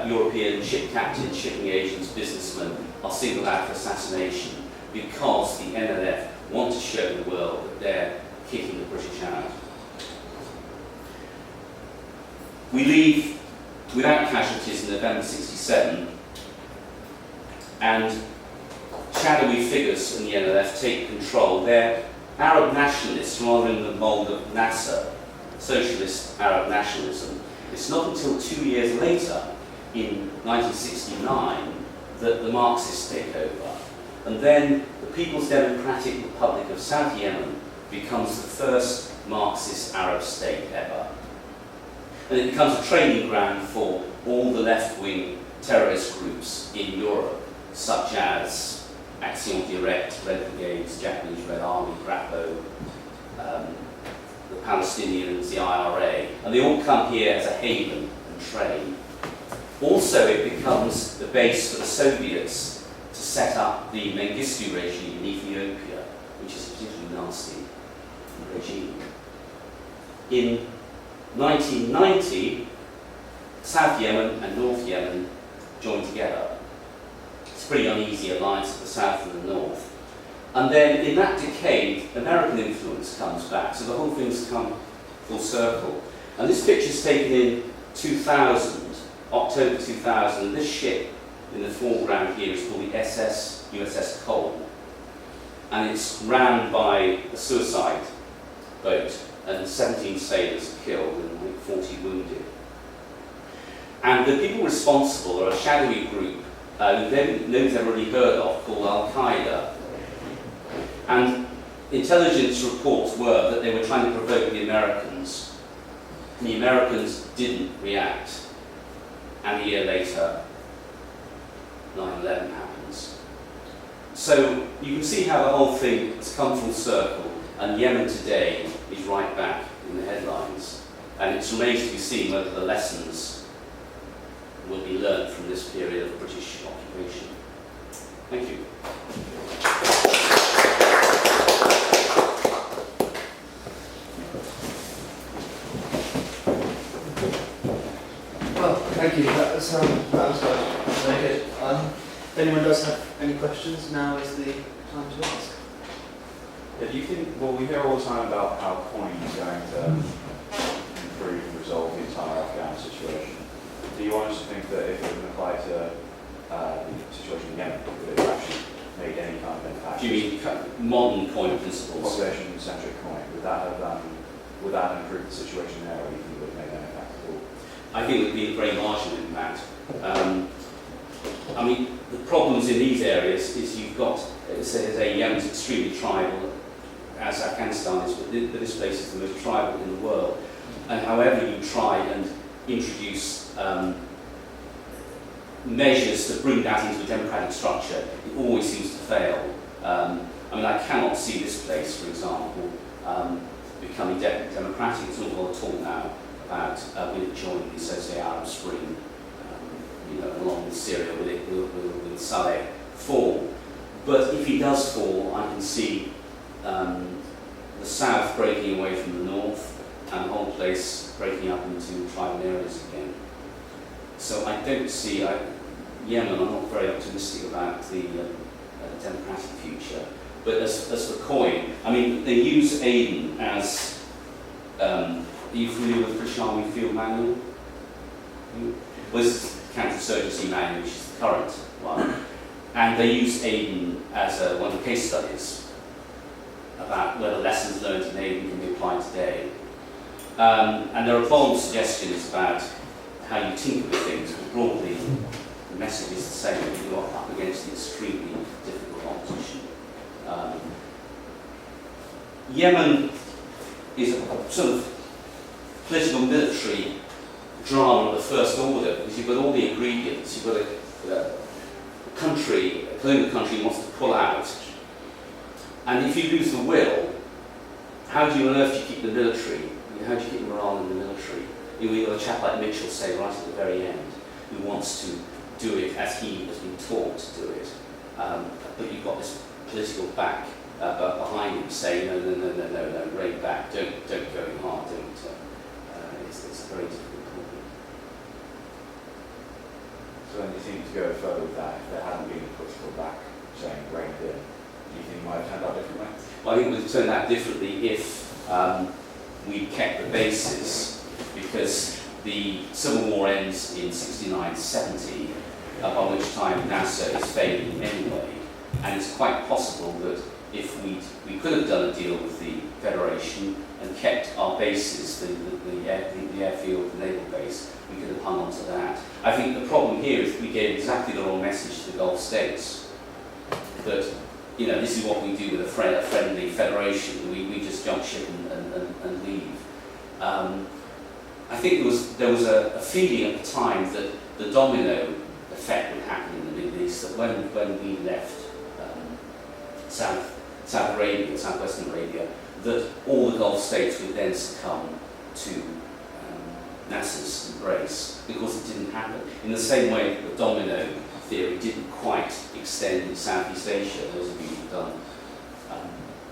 European ship captains, shipping agents, businessmen are singled out for assassination because the NLF want to show the world that they're kicking the British out. We leave without casualties in November '67, and shadowy figures in the NLF take control. They're Arab nationalists rather in the mould of Nasser, socialist Arab nationalism. It's not until 2 years later, in 1969, that the Marxists take over. And then the People's Democratic Republic of South Yemen becomes the first Marxist Arab state ever. And it becomes a training ground for all the left-wing terrorist groups in Europe, such as Action Directe, Red Brigades, Japanese Red Army, GRAPO, the Palestinians, the IRA, and they all come here as a haven and train. Also, it becomes the base for the Soviets to set up the Mengistu regime in Ethiopia, which is a particularly nasty regime. In 1990, South Yemen and North Yemen joined together. It's a pretty uneasy alliance of the South and the North. And then in that decade, American influence comes back, so the whole thing's come full circle. And this picture's taken in 2000, October 2000, and this ship in the foreground here is called the USS Cole. And it's rammed by a suicide boat, and 17 sailors killed and like 40 wounded. And the people responsible are a shadowy group who nobody's ever really heard of, called Al-Qaeda. And intelligence reports were that they were trying to provoke the Americans. And the Americans didn't react. And a year later, 9/11 happens. So you can see how the whole thing has come full circle, and Yemen today is right back in the headlines. And it remains to be seen whether the lessons will be learned from this period of British occupation. Thank you. Well, thank you. That was very good. If anyone does have any questions, now is the time to ask. Yeah, do you think, well, we hear all the time about how coin is going to improve and resolve the entire Afghan situation. Do you honestly think that if it would apply to the situation in Yemen, that it actually made any kind of impact? Do you mean modern coin principles? Population-centric coin, would that improve the situation there, or do you think it would make an impact at all? I think it would be a very marginal impact. I mean, the problems in these areas is you've got, say, Yemen's extremely tribal, as Afghanistan is, but this place is the most tribal in the world. And however you try and introduce measures to bring that into a democratic structure, it always seems to fail. I mean, I cannot see this place, for example, becoming democratic. It's not all at all now about will it join the Associated Arab Spring, along with Syria, will Saleh fall. But if he does fall, I can see the south breaking away from the north and the whole place breaking up into tribal areas again. So I don't see, Yemen, I'm not very optimistic about the democratic future. But as for coin, I mean, they use Aden as, are you familiar with the British Army Field Manual? Well, this is the Counterinsurgency Manual, which is the current one. And they use Aden as one of the case studies about whether lessons learned in Aden can be applied today. And there are bold suggestions about how you tinker with things, but broadly the message is the same. You are up against an extremely difficult opposition. Yemen is a sort of political military drama of the first order, because you've got all the ingredients. You've got a country, a colonial country wants to pull out. And if you lose the will, how do you on earth keep the military? How do you keep morale in the military? You've got a chap like Mitchell, say, right at the very end, who wants to do it as he has been taught to do it. But you've got this political back behind him saying, no, rein back, don't go in hard, don't. It's a very difficult problem. So then you think to go further with that, if there hadn't been a political back saying rein it in, do you think it might have turned out differently? Well, I think it would have turned out differently if we kept the bases, because the Civil War ends in 69-70, by which time NASA is failing anyway, and it's quite possible that if we could have done a deal with the Federation and kept our bases, the airfield, the naval base, we could have hung on to that. I think the problem here is we gave exactly the wrong message to the Gulf states. that, you know, this is what we do with a friendly federation. We just jump ship and leave. I think there was a feeling at the time that the domino effect would happen in the Middle East, that when we left South Arabia, Southwestern Arabia, that all the Gulf states would then succumb to Nasser's embrace, because it didn't happen. In the same way that the domino theory didn't quite extend in Southeast Asia. Those of you who've done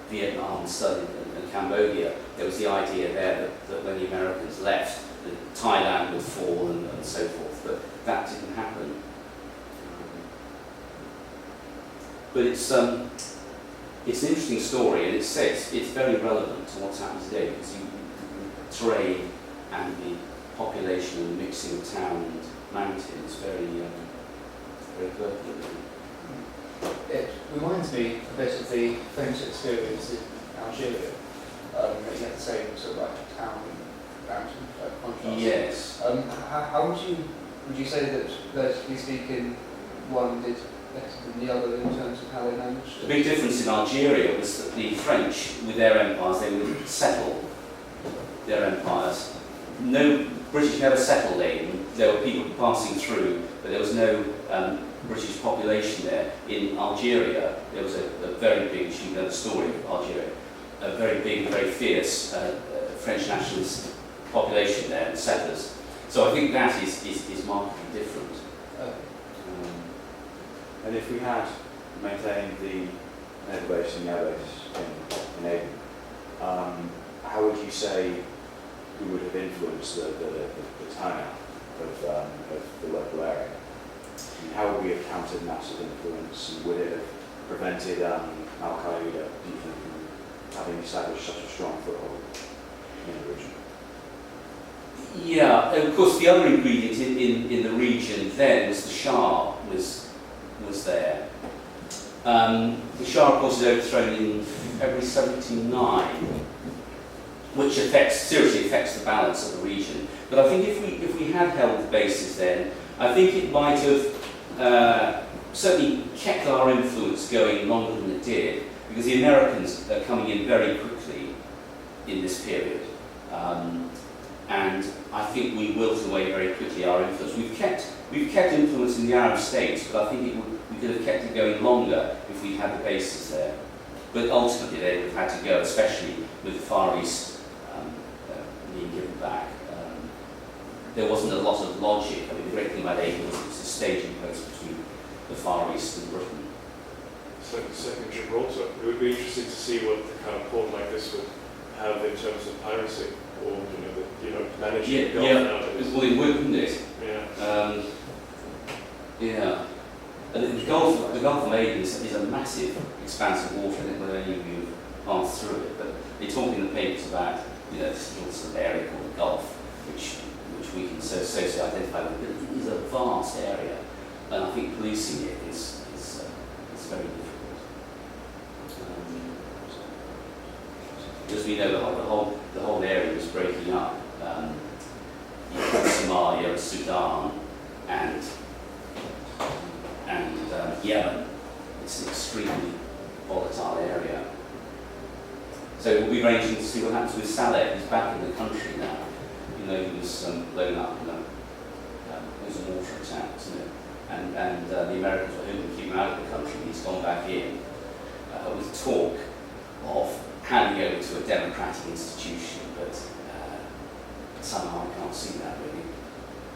Vietnam studied and Cambodia, there was the idea there that when the Americans left, that Thailand would fall and so forth, but that didn't happen. But it's an interesting story, and it's very relevant to what's happening today, because the terrain and the population and the mixing of town and mountain is very pertinent. It reminds me a bit of the French experience in Algeria. You had the same sort of like town and mountain contrast. Yes. How would you say that, relatively speaking, one did better than the other in terms of how they managed? The big difference in Algeria was that the French, with their empires, they would settle their empires. No, British never settled in. There were people passing through, but there was no British population there. In Algeria, there was a very big, you know the story of Algeria, a very big, very fierce French nationalist population there, and settlers. So I think that is markedly different. And if we had maintained the naval base and the air base in Aden, how would you say we would have influenced the turnout of the local area? And how would we have countered massive influence, and would it have prevented Al-Qaeda, do you think, from having established such a strong foothold in the region? Yeah, and of course the other ingredient in the region then was the Shah was there. The Shah, of course, was overthrown in February 79, which seriously affects the balance of the region. But I think if we had held the bases then, I think it might have certainly kept our influence going longer than it did, because the Americans are coming in very quickly in this period. And I think we wilted away very quickly our influence. We've kept influence in the Arab states, but I think we could have kept it going longer if we had the bases there. But ultimately they would have had to go, especially with the Far East being given back. There wasn't a lot of logic. I mean, the great thing about Aden was it was a staging post between the Far East and Britain. Second Gibraltar, it would be interesting to see what the kind of port like this would have in terms of piracy, or managing the Gulf nowadays. Well, it would, wouldn't it? Yeah. Yeah. And the Gulf of Aden is a massive expanse of water. I don't know whether any of you have passed through it, but they talk in the papers about this little sort of area called the Gulf, which we can so associate identify with, but it is a vast area, and I think policing it is very difficult. Because we know the whole area was breaking up. You have Somalia, Sudan, and Yemen. It's an extremely volatile area. So it will be very interesting to see what happens with Saleh. He's back in the country now. He was blown up in it was a water attack, wasn't it? And the Americans were hoping to keep him out of the country. He's gone back in with talk of handing over to a democratic institution, but somehow I can't see that really.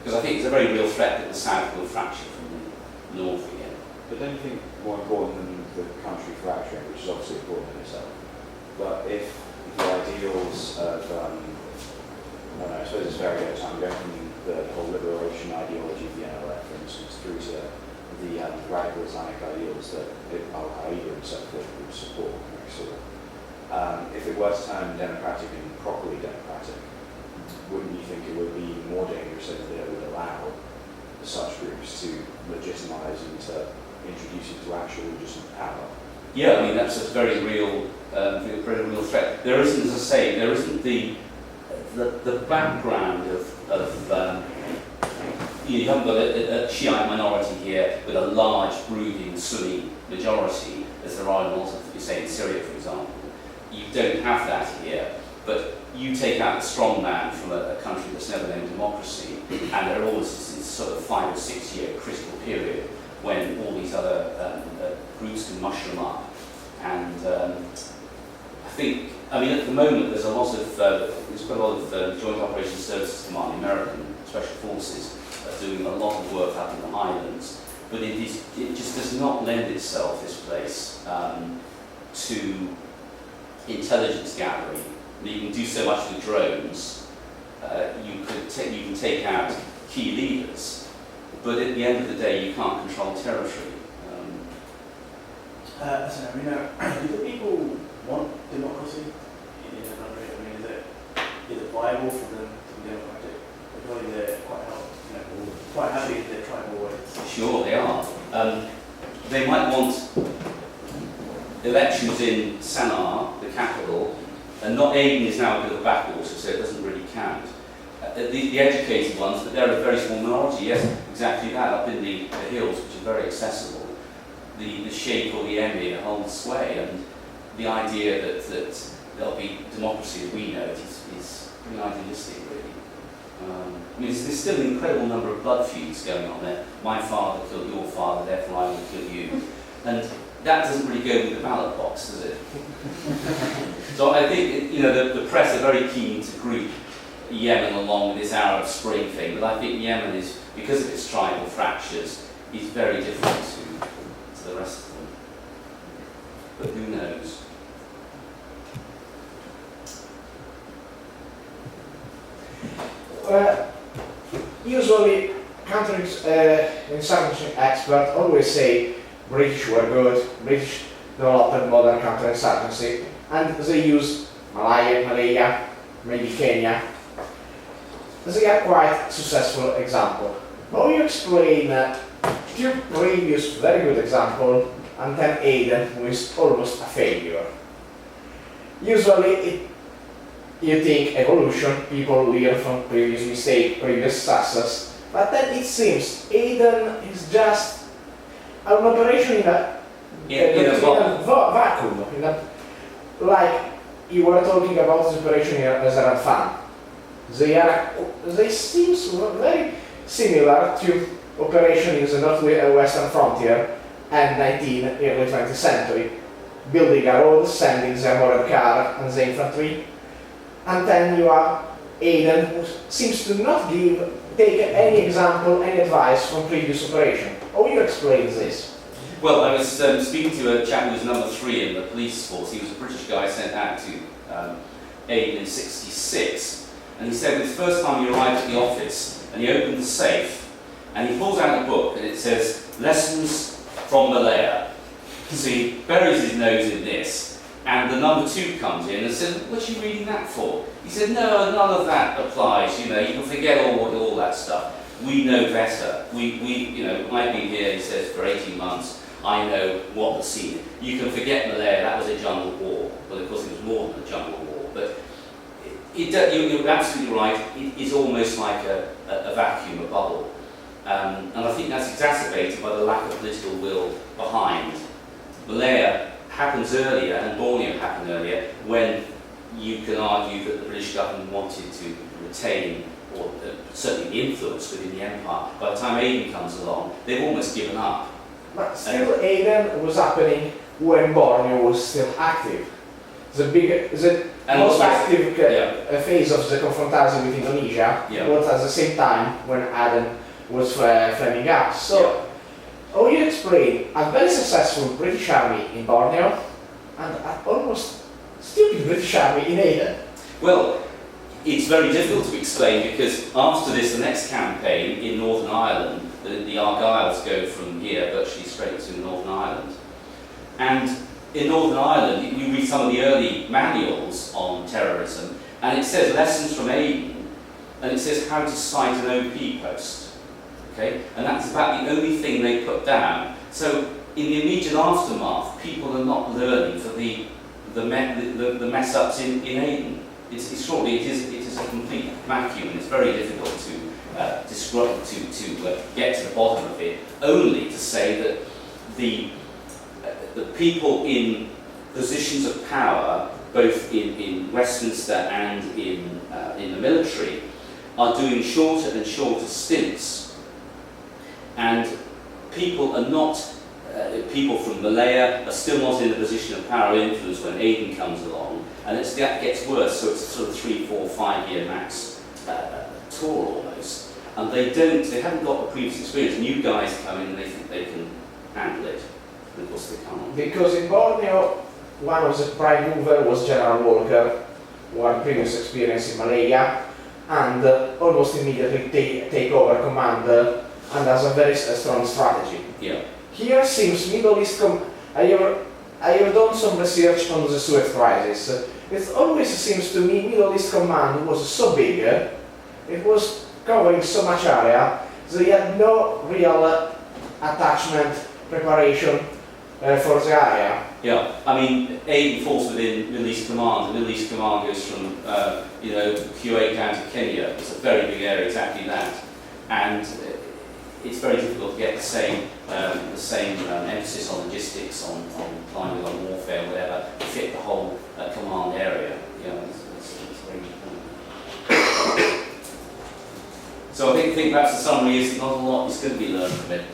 Because I think it's a very real threat that the South will fracture from the North again. But don't you think more important than the country fracturing, which is obviously important in itself, but if the ideals of, I suppose it's very good time going from the whole liberation ideology of the NLF, for instance, through to the radical Islamic ideals that Al-Qaeda and so forth would support, if it were to turn democratic and properly democratic, wouldn't you think it would be more dangerous if it would allow such groups to legitimize and to introduce into actual legitimate power? Yeah, I mean that's a very real threat. There isn't, as I say, the background of you haven't got a Shiite minority here with a large brooding Sunni majority, as there are in a lot of, say, in Syria, for example. You don't have that here, but you take out the strong man from a country that's never known democracy, and there always is this sort of 5 or 6 year critical period when all these other groups can mushroom up. And I think, at the moment there's a lot of, there's quite a lot of Joint Operations Services Command, American Special Forces, are doing a lot of work up in the Highlands, but it just does not lend itself, this place, to intelligence gathering. You can do so much with drones. You can take out key leaders, but at the end of the day, you can't control territory. I don't know, do the people want democracy in the country? Is it viable for them to be democratic? Probably they're quite happy in their tribal ways. Sure, they are. They might want elections in Sana'a, the capital, and not Aden is now a bit of a backwater, so it doesn't really count. The educated ones, but they're a very small minority, yes, exactly that, up in the hills, which are very accessible. The sheikh or the emir holds sway, and the idea that there'll be democracy as we know it is pretty idealistic, really. There's still an incredible number of blood feuds going on there. My father killed your father, therefore I will kill you. And that doesn't really go with the ballot box, does it? So I think the press are very keen to group Yemen along with this Arab Spring thing, but I think Yemen is, because of its tribal fractures, is very different to the rest of them. But who knows? Usually, counterinsurgency experts always say British were good, British developed modern counterinsurgency, and they use Malaya, maybe Kenya. They are quite successful example. How you explain two previous very good examples and then Aden, who is almost a failure? Usually, you think evolution, people learn from previous mistakes, previous success, but then it seems Aden is just an operation in a vacuum. Like you were talking about this operation in Nazareth Fan. They seem very similar to operation in the northwestern frontier and early 20th century, building a road, sending the armored car and the infantry. And then you have Aden, who seems to not take any example, any advice from previous operation. How do you explain this? Well, I was speaking to a chap who was number 3 in the police force. He was a British guy sent out to Aden in '66. And he said, the first time he arrived at the office, and he opened the safe, and he pulls out a book, and it says, Lessons from Malaya. So he buries his nose in this, and the number 2 comes in and says, what are you reading that for? He said, no, none of that applies, you can forget all that stuff. We know better. I've been here, he says, for 18 months. I know what the scene. You can forget Malaya, that was a jungle war. Well, of course, it was more than a jungle war, but you're absolutely right. It is almost like a vacuum, a bubble. And I think that's exacerbated by the lack of political will behind. Malaya happens earlier, and Borneo happened earlier, when you can argue that the British government wanted to retain, or certainly the influence within the empire. By the time Aden comes along, they've almost given up. But still, Aden was happening when Borneo was still active. The most active phase of the confrontation with Indonesia was at the same time when Aden was flaming up. So, how you explain a very successful British army in Borneo and an almost stupid British army in Aden? Well, it's very difficult to explain because after this, the next campaign in Northern Ireland, the Argylls go from here virtually straight to Northern Ireland. And in Northern Ireland, you read some of the early manuals on terrorism, and it says lessons from Aden, and it says how to site an OP post. Okay? And that's about the only thing they put down. So in the immediate aftermath, people are not learning for the mess-ups in Aden. It's extraordinary. It is a complete vacuum, and it's very difficult to get to the bottom of it, only to say that the people in positions of power, both in Westminster and in the military, are doing shorter and shorter stints, and people are not. People from Malaya are still not in a position of power and influence when Aden comes along, and that gets worse. So it's a sort of 3, 4, 5 year max tour almost, and they haven't got the previous experience. New guys come in and they think they can handle it, and of course they can't. Because in Borneo, one of the prime movers was General Walker, who had previous experience in Malaya, and almost immediately take over command and has a very strong strategy. Yeah. Here seems Middle East. I have done some research on the Suez crisis. It always seems to me Middle East Command was so big, it was covering so much area, they had no real attachment preparation for the area. Yeah, I mean, Aden falls within Middle East Command. The Middle East Command goes from, Kuwait down to Kenya. It's a very big area, exactly that. And it's very difficult to get the same emphasis on logistics, on climbing, on warfare, whatever, to fit the whole command area. It's very important. So I think perhaps the summary is that not a lot is going to be learned from it.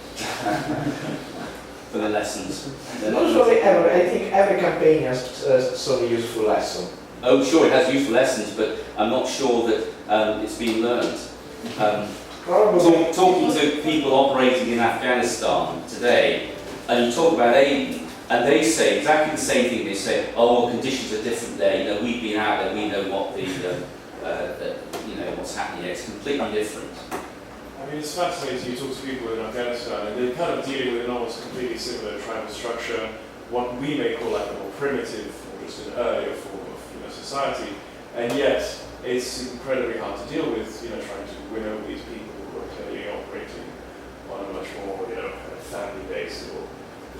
For the lessons. Usually, I think every campaign has some useful lesson. Oh, sure, it has useful lessons, but I'm not sure that it's been learned. Talking to people operating in Afghanistan today, and you talk about Aden, and they say exactly the same thing. They say, "Oh, well, conditions are different there. We've been out there. We know what what's happening there. It's completely different." I mean, it's fascinating. You talk to people in Afghanistan, and they're kind of dealing with an almost completely similar tribal structure, what we may call like a more primitive or just an earlier form of society, and yet it's incredibly hard to deal with. Trying to win over these people who are clearly operating on a much more, kind of family-based or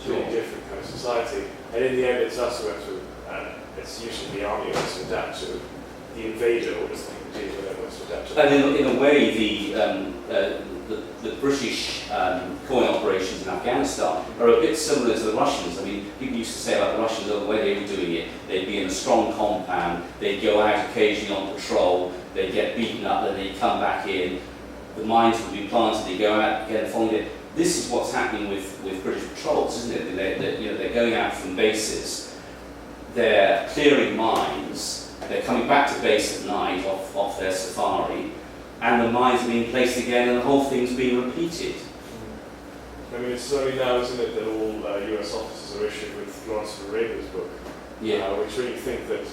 really different kind of society. And in the end, it's us who have to, it's usually the army who has to adapt to the invader, or just the deal with who has to adapt to. And in a way, the British coin operations in Afghanistan are a bit similar to the Russians. I mean, people used to say about the Russians, the way they were doing it, they'd be in a strong compound, they'd go out occasionally on patrol, they'd get beaten up, then they'd come back in, the mines would be planted, they'd go out again the following day. This is what's happening with British patrols, isn't it? They're going out from bases, they're clearing mines, they're coming back to base at night off their safari, and the mines are being placed again, and the whole thing's being repeated. I mean, it's only now, isn't it, that all US officers are issued with Lawrence Veraba's book, which really think that,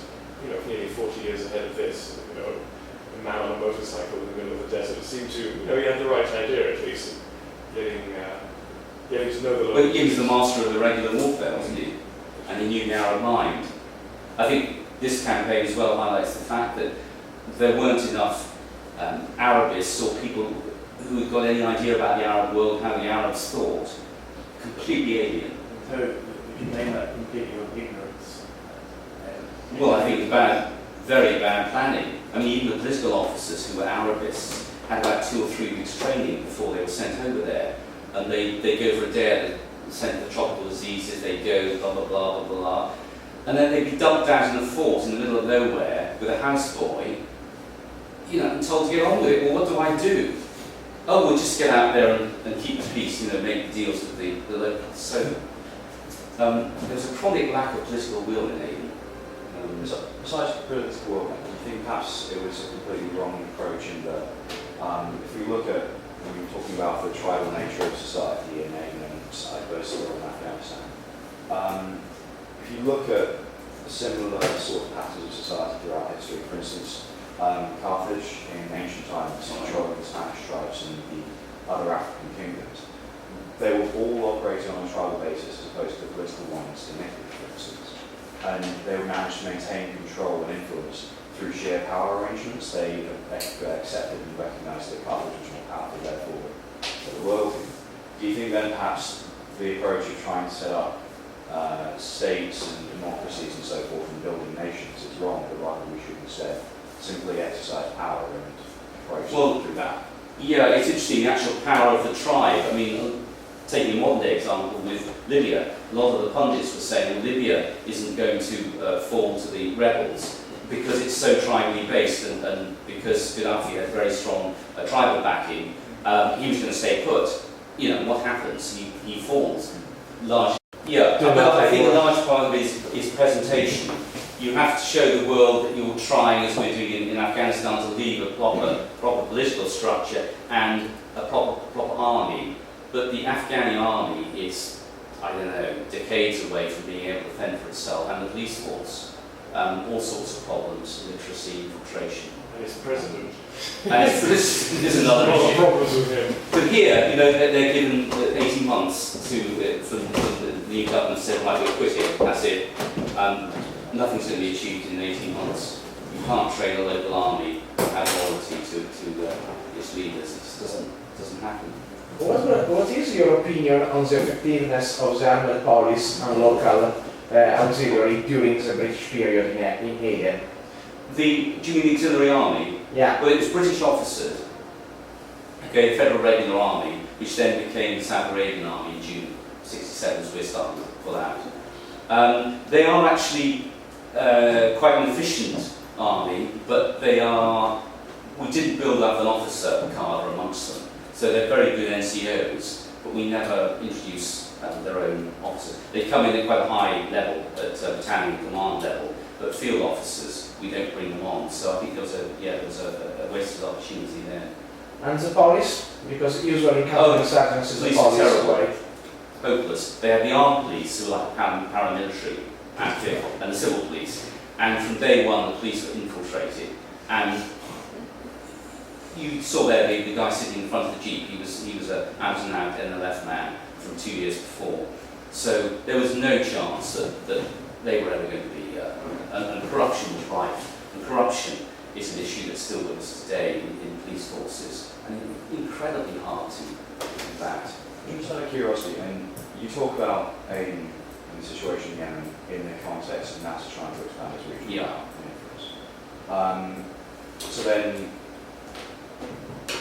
nearly 40 years ahead of this, a man on a motorcycle in the middle of the desert seemed to, he had the right idea at least, getting to know the Well, he was the master of the regular warfare, wasn't he? And he knew the Arab mind. I think this campaign as well highlights the fact that there weren't enough Arabists or people who had got any idea about the Arab world, how the Arabs thought. Completely alien. So, would you blame that completely on ignorance? Well, I think it was very bad planning. I mean, even the political officers who were Arabists had about 2 or 3 weeks training before they were sent over there. And they go for a day, they send the tropical diseases, they go, blah, blah, blah, blah, blah. And then they'd be dumped out in a fort in the middle of nowhere with a houseboy, and told to get on with it. Well, what do I do? Oh, we'll just get out there and keep the peace, make deals with the locals. So there's a chronic lack of political will in Aden. Besides political will, do you think perhaps it was a completely wrong approach in that if we look at, when we're talking about the tribal nature of society in Aden and versus in Afghanistan, if you look at similar sort of patterns of society throughout history, for instance, Carthage in ancient times, controlling the Spanish tribes and the other African kingdoms, they were all operating on a tribal basis as opposed to the political ones in Italy, for instance. And they would manage to maintain control and influence through sheer power arrangements. They accepted and recognised that Carthage was more powerful, therefore the royalty. Do you think then perhaps the approach of trying to set up states and democracies and so forth and building nations is wrong, but rather we should instead simply exercise power and approach through that? Yeah, it's interesting, the actual power of the tribe. I mean, taking a modern day example with Libya, a lot of the pundits were saying well, Libya isn't going to fall to the rebels because it's so tribally based and because Gaddafi had very strong tribal backing, he was going to stay put. You know, what happens? He falls. Large. Yeah, but I think a large part of it is presentation. You have to show the world that you're trying, as we're doing in Afghanistan, to leave a proper political structure and a proper army. But the Afghani army is, I don't know, decades away from being able to fend for itself, and the police force, all sorts of problems, literacy, infiltration. And his president. And this is another A lot of issue. problems with him. But here, you know, they're given 18 months for the new government said, right, we're quitting, that's it. Nothing's going to be achieved in 18 months. You can't train a local army to have loyalty to its leaders. It just doesn't happen. What is your opinion on the effectiveness of the armed police and local auxiliary during the British period in Aden? Do you mean the auxiliary army? Yeah. Well, it was British officers, okay, the Federal Regular Army, which then became the South Arabian Army in June '67, as we're starting to pull out. They are actually quite an efficient army, but we didn't build up an officer cadre amongst them. So they're very good NCOs, but we never introduce their own officers. They come in at quite a high level, at battalion command level, but field officers, we don't bring them on. So I think there was a wasted opportunity there. And the police? Because usually company sergeants is the police, terrible. right? Hopeless. They have the armed police, who are like a paramilitary outfit, and the civil police. And from day one, the police were infiltrated. And you saw there the guy sitting in front of the jeep. He was an out-and-out NLF man from 2 years before. So there was no chance that they were ever going to be. And corruption was rife. And corruption is an issue that's still with us today in police forces, and incredibly hard to combat. Just out of curiosity, and you talk about Aden and the situation again in the context of NASA trying to expand its regional influence. So then,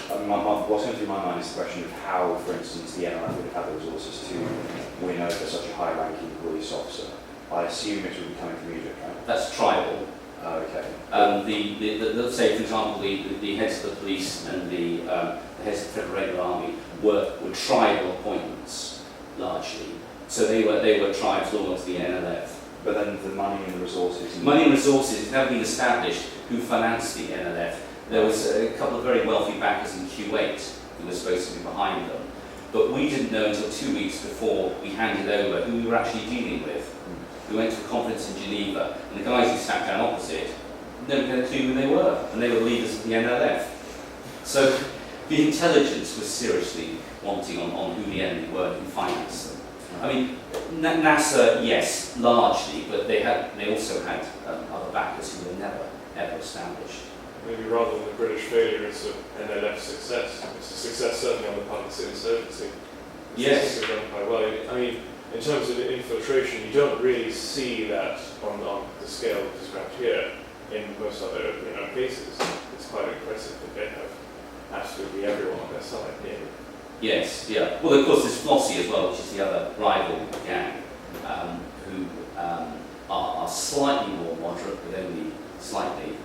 what's going through my mind is the question of how, for instance, the NLF would have had the resources to win over such a high-ranking police officer. I assume it would be coming from Egypt, right? That's tribal. Okay. Let's say, for example, the heads of the police and the heads of the Federal Regular Army were tribal appointments, largely. So they were tribes loyal to the NLF. But then the money and the resources... Money and resources has never been established who financed the NLF. There was a couple of very wealthy backers in Kuwait who were supposed to be behind them. But we didn't know until 2 weeks before we handed over who we were actually dealing with. We went to a conference in Geneva, and the guys who sat down opposite never had a clue who they were, and they were leaders of the NLF. So the intelligence was seriously wanting on who the enemy were and who financed them. I mean, NASA, yes, largely, but they also had other backers who were never, ever established. Maybe rather than the British failure, it's an NLF success. It's a success certainly on the part of the insurgency. Yes. It's done quite well. I mean, in terms of infiltration, you don't really see that on the scale described here in most other cases. It's quite impressive that they have absolutely everyone on their side nearly. Yes, yeah. Well, of course, there's Flossie as well, which is the other rival gang, who are slightly more moderate, but only slightly.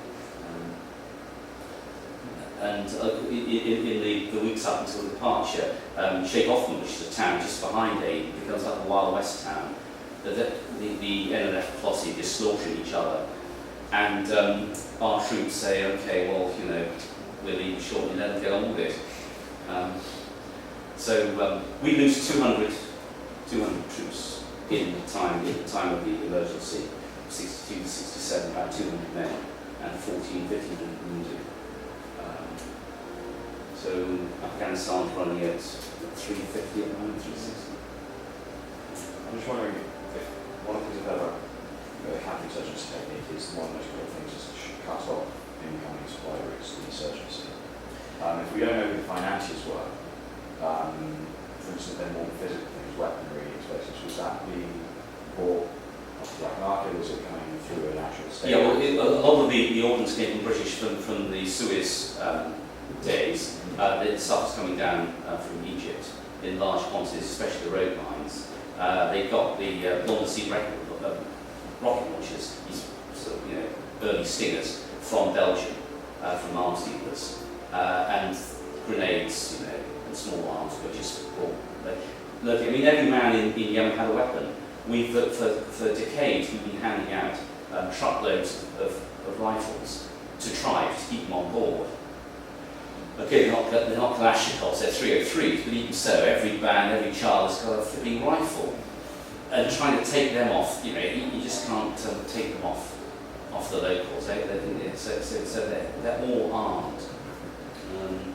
And in the weeks up until departure, Sheikh Othman, which is a town just behind Aden, becomes like a Wild West town. The NLF Flossie is slaughtering each other. And our troops say, okay, well, we'll leave shortly, let them get on with it. So we lose 200 troops in the time of the emergency, 62 to 67, about 200 men, and 1500 wounded. So Afghanistan's running at 350 at the moment, 360. I'm just wondering if one of the things about the counterinsurgency technique is one of the most important things is to cut off incoming supply routes to the insurgency. If we don't know who the financiers were, for instance, then more physical things, weaponry, explosives, was that being bought off the black market, or was it coming through an actual state? Yeah, well, a lot of the ordnance came from from the Suez days, the stuff was coming down from Egypt in large quantities, especially the road mines. They got the London rocket launchers, these sort of, early stingers from Belgium, from arms dealers, and grenades, and small arms, but just all. Look, I mean, every man in Yemen had a weapon. For decades, we've been handing out truckloads of rifles to tribes to keep them on board. Okay, they're not Kalashnikovs, they're 303s, but even so, every band, every child has got a flipping rifle. And trying to take them off, you just can't take them off the locals. So they're all armed. And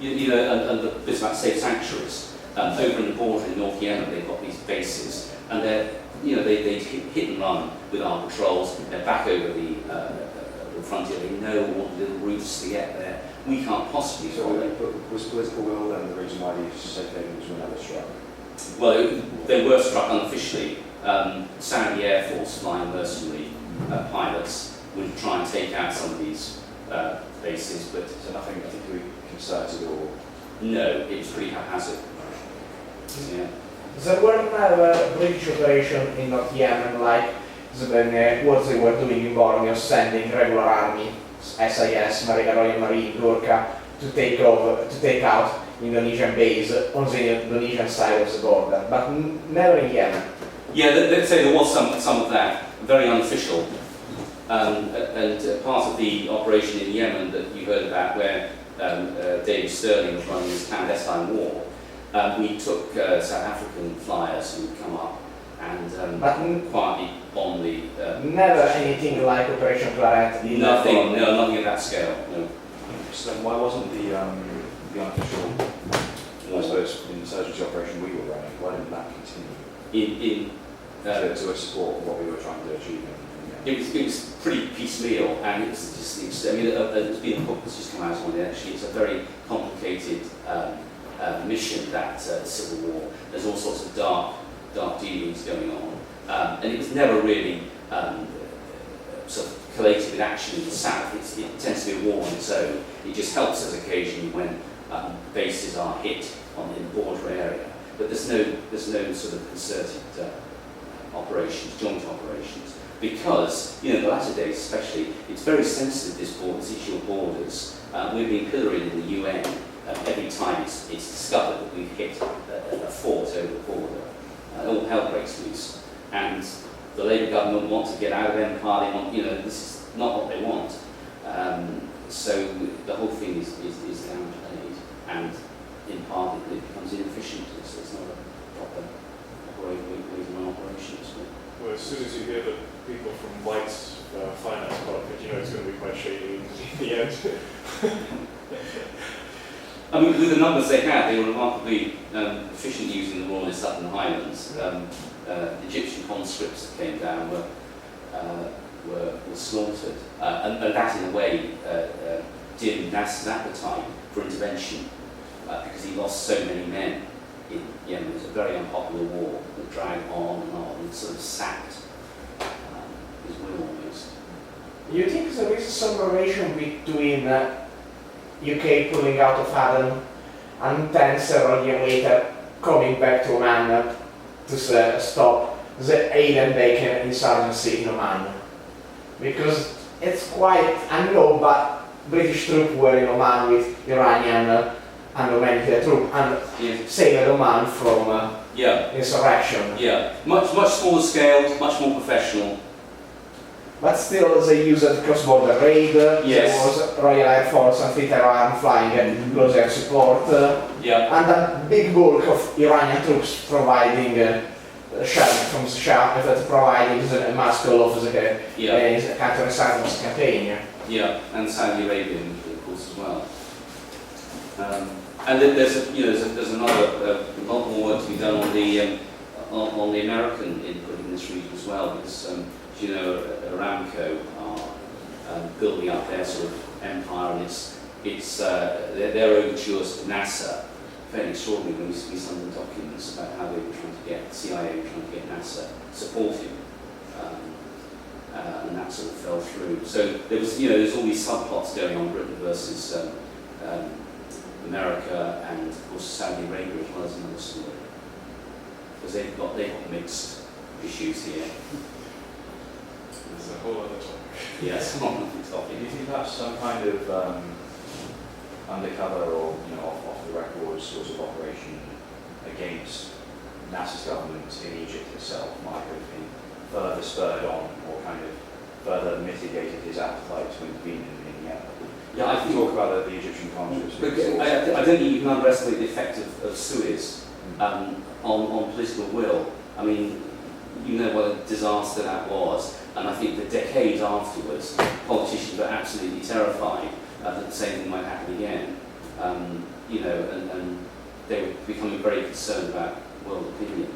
the bits about safe sanctuaries. Over in the border in North Yemen, they've got these bases, and they hit and run with armed patrols. They're back over the frontier. They know all the little routes to get there. We can't possibly. So, was political will then the reason why these safe havens were never struck? Well, they were struck unofficially. Saudi Air Force flying mercenary pilots would try and take out some of these bases, but so nothing particularly concerted or. No, it was pretty haphazard. Yeah. There were never British operation in North Yemen like what they were doing in Borneo, sending regular army, SIS, Royal Marine, Gurkha, to take out Indonesian base on the Indonesian side of the border, but never in Yemen. Yeah, let's say there was some of that, very unofficial, and part of the operation in Yemen that you heard about where David Sterling was running this clandestine war. We took South African flyers who would come up and quietly bomb the. Never anything like Operation Claret. Nothing of that scale. No. So then why wasn't the unofficial, I suppose, insurgency operation we were running? Why didn't that continue? To support what we were trying to achieve. It was pretty piecemeal, and it was just. I mean, there's been a book that's just come out on it. Actually, it's a very complicated mission, that civil war. There's all sorts of dark dealings going on, and it was never really sort of collated with action in the south. It tends to be a war on its own. It just helps us occasionally when bases are hit in the border area, but there's no sort of concerted operations, joint operations. Because, in the latter days especially, it's very sensitive, this issue of borders. We've been pilloried in the UN every time it's discovered that we've hit a fort over the border. All hell breaks loose. And the Labour government want to get out of empire, they want, this is not what they want. So the whole thing is downplayed, and in part it becomes inefficient. It's not a proper way to run operations. Well, as soon as you hear that people from White's finance department, it's going to be quite shady in the end. I mean, with the numbers they had, they were remarkably efficient using the Royalist up in the Highlands. The Egyptian conscripts that came down were slaughtered, and that in a way dimmed Nasser's appetite for intervention because he lost so many men. In Yemen, it was a very unpopular war that dragged on and sort of sapped his will almost. You think there is some relation between UK pulling out of Aden and then several years later coming back to Oman to stop the Aden Insurgency in Oman? Because it's quite unknown, but British troops were in Oman with Iranian and Omani troop and saved Oman from insurrection. Yeah, much smaller scale, much more professional. But still, they used cross-border raid. There was Royal Air Force and Fleet Air Arm flying and close air support. And a big bulk of Iranian troops providing shelter from the Shah, providing the muscle of the counter-insurgency campaign. Yeah, and Saudi Arabia, of course, as well. And then there's another lot more work to be done on the American input in this region as well, because Aramco are building up their sort of empire, and their overtures to NASA fairly extraordinary. When we see some of the documents about how they were trying to get CIA were trying to get NASA supporting and that sort of fell through. So there was, you know, there's all these subplots going on, Britain versus America, and of course Saudi Arabia as well as another story, because they've got mixed issues here. It's a whole other topic. Yes, on the Do topic. you think that's some kind of undercover or, you know, off the record sort of operation against Nasser's government in Egypt itself might have been further spurred on or kind of further mitigated his appetite to intervene in Yemen? Yeah, I think. Talk about the Egyptian conscripts. I don't think you can underestimate the effect of Suez on political will. I mean, you know what a disaster that was, and I think the decades afterwards, politicians were absolutely terrified that the same thing might happen again. You know, and they were becoming very concerned about world opinion.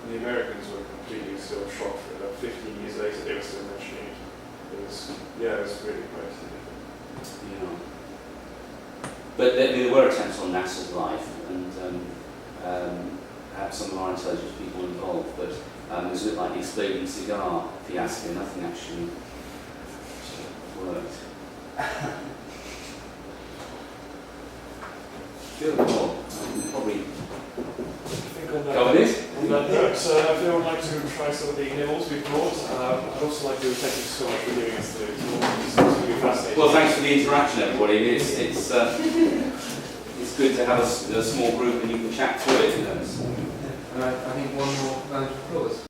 The Americans were completely still shocked for it. Like 15 years later, they were still mentioning it. It was really quite significant. You know. But there were attempts on Nasser's life, and perhaps some of our intelligence people involved, but it was a bit like the exploding cigar fiasco. Nothing actually worked. Good. Well, probably I think on that, go with it. on that note, if anyone would like to try some of the nibbles we've brought, I'd also like to thank you so much for giving us the It's really fascinating. Well, thanks for the interaction, everybody. It's good to have a small group and you can chat through it. You know. And I think one more round of applause.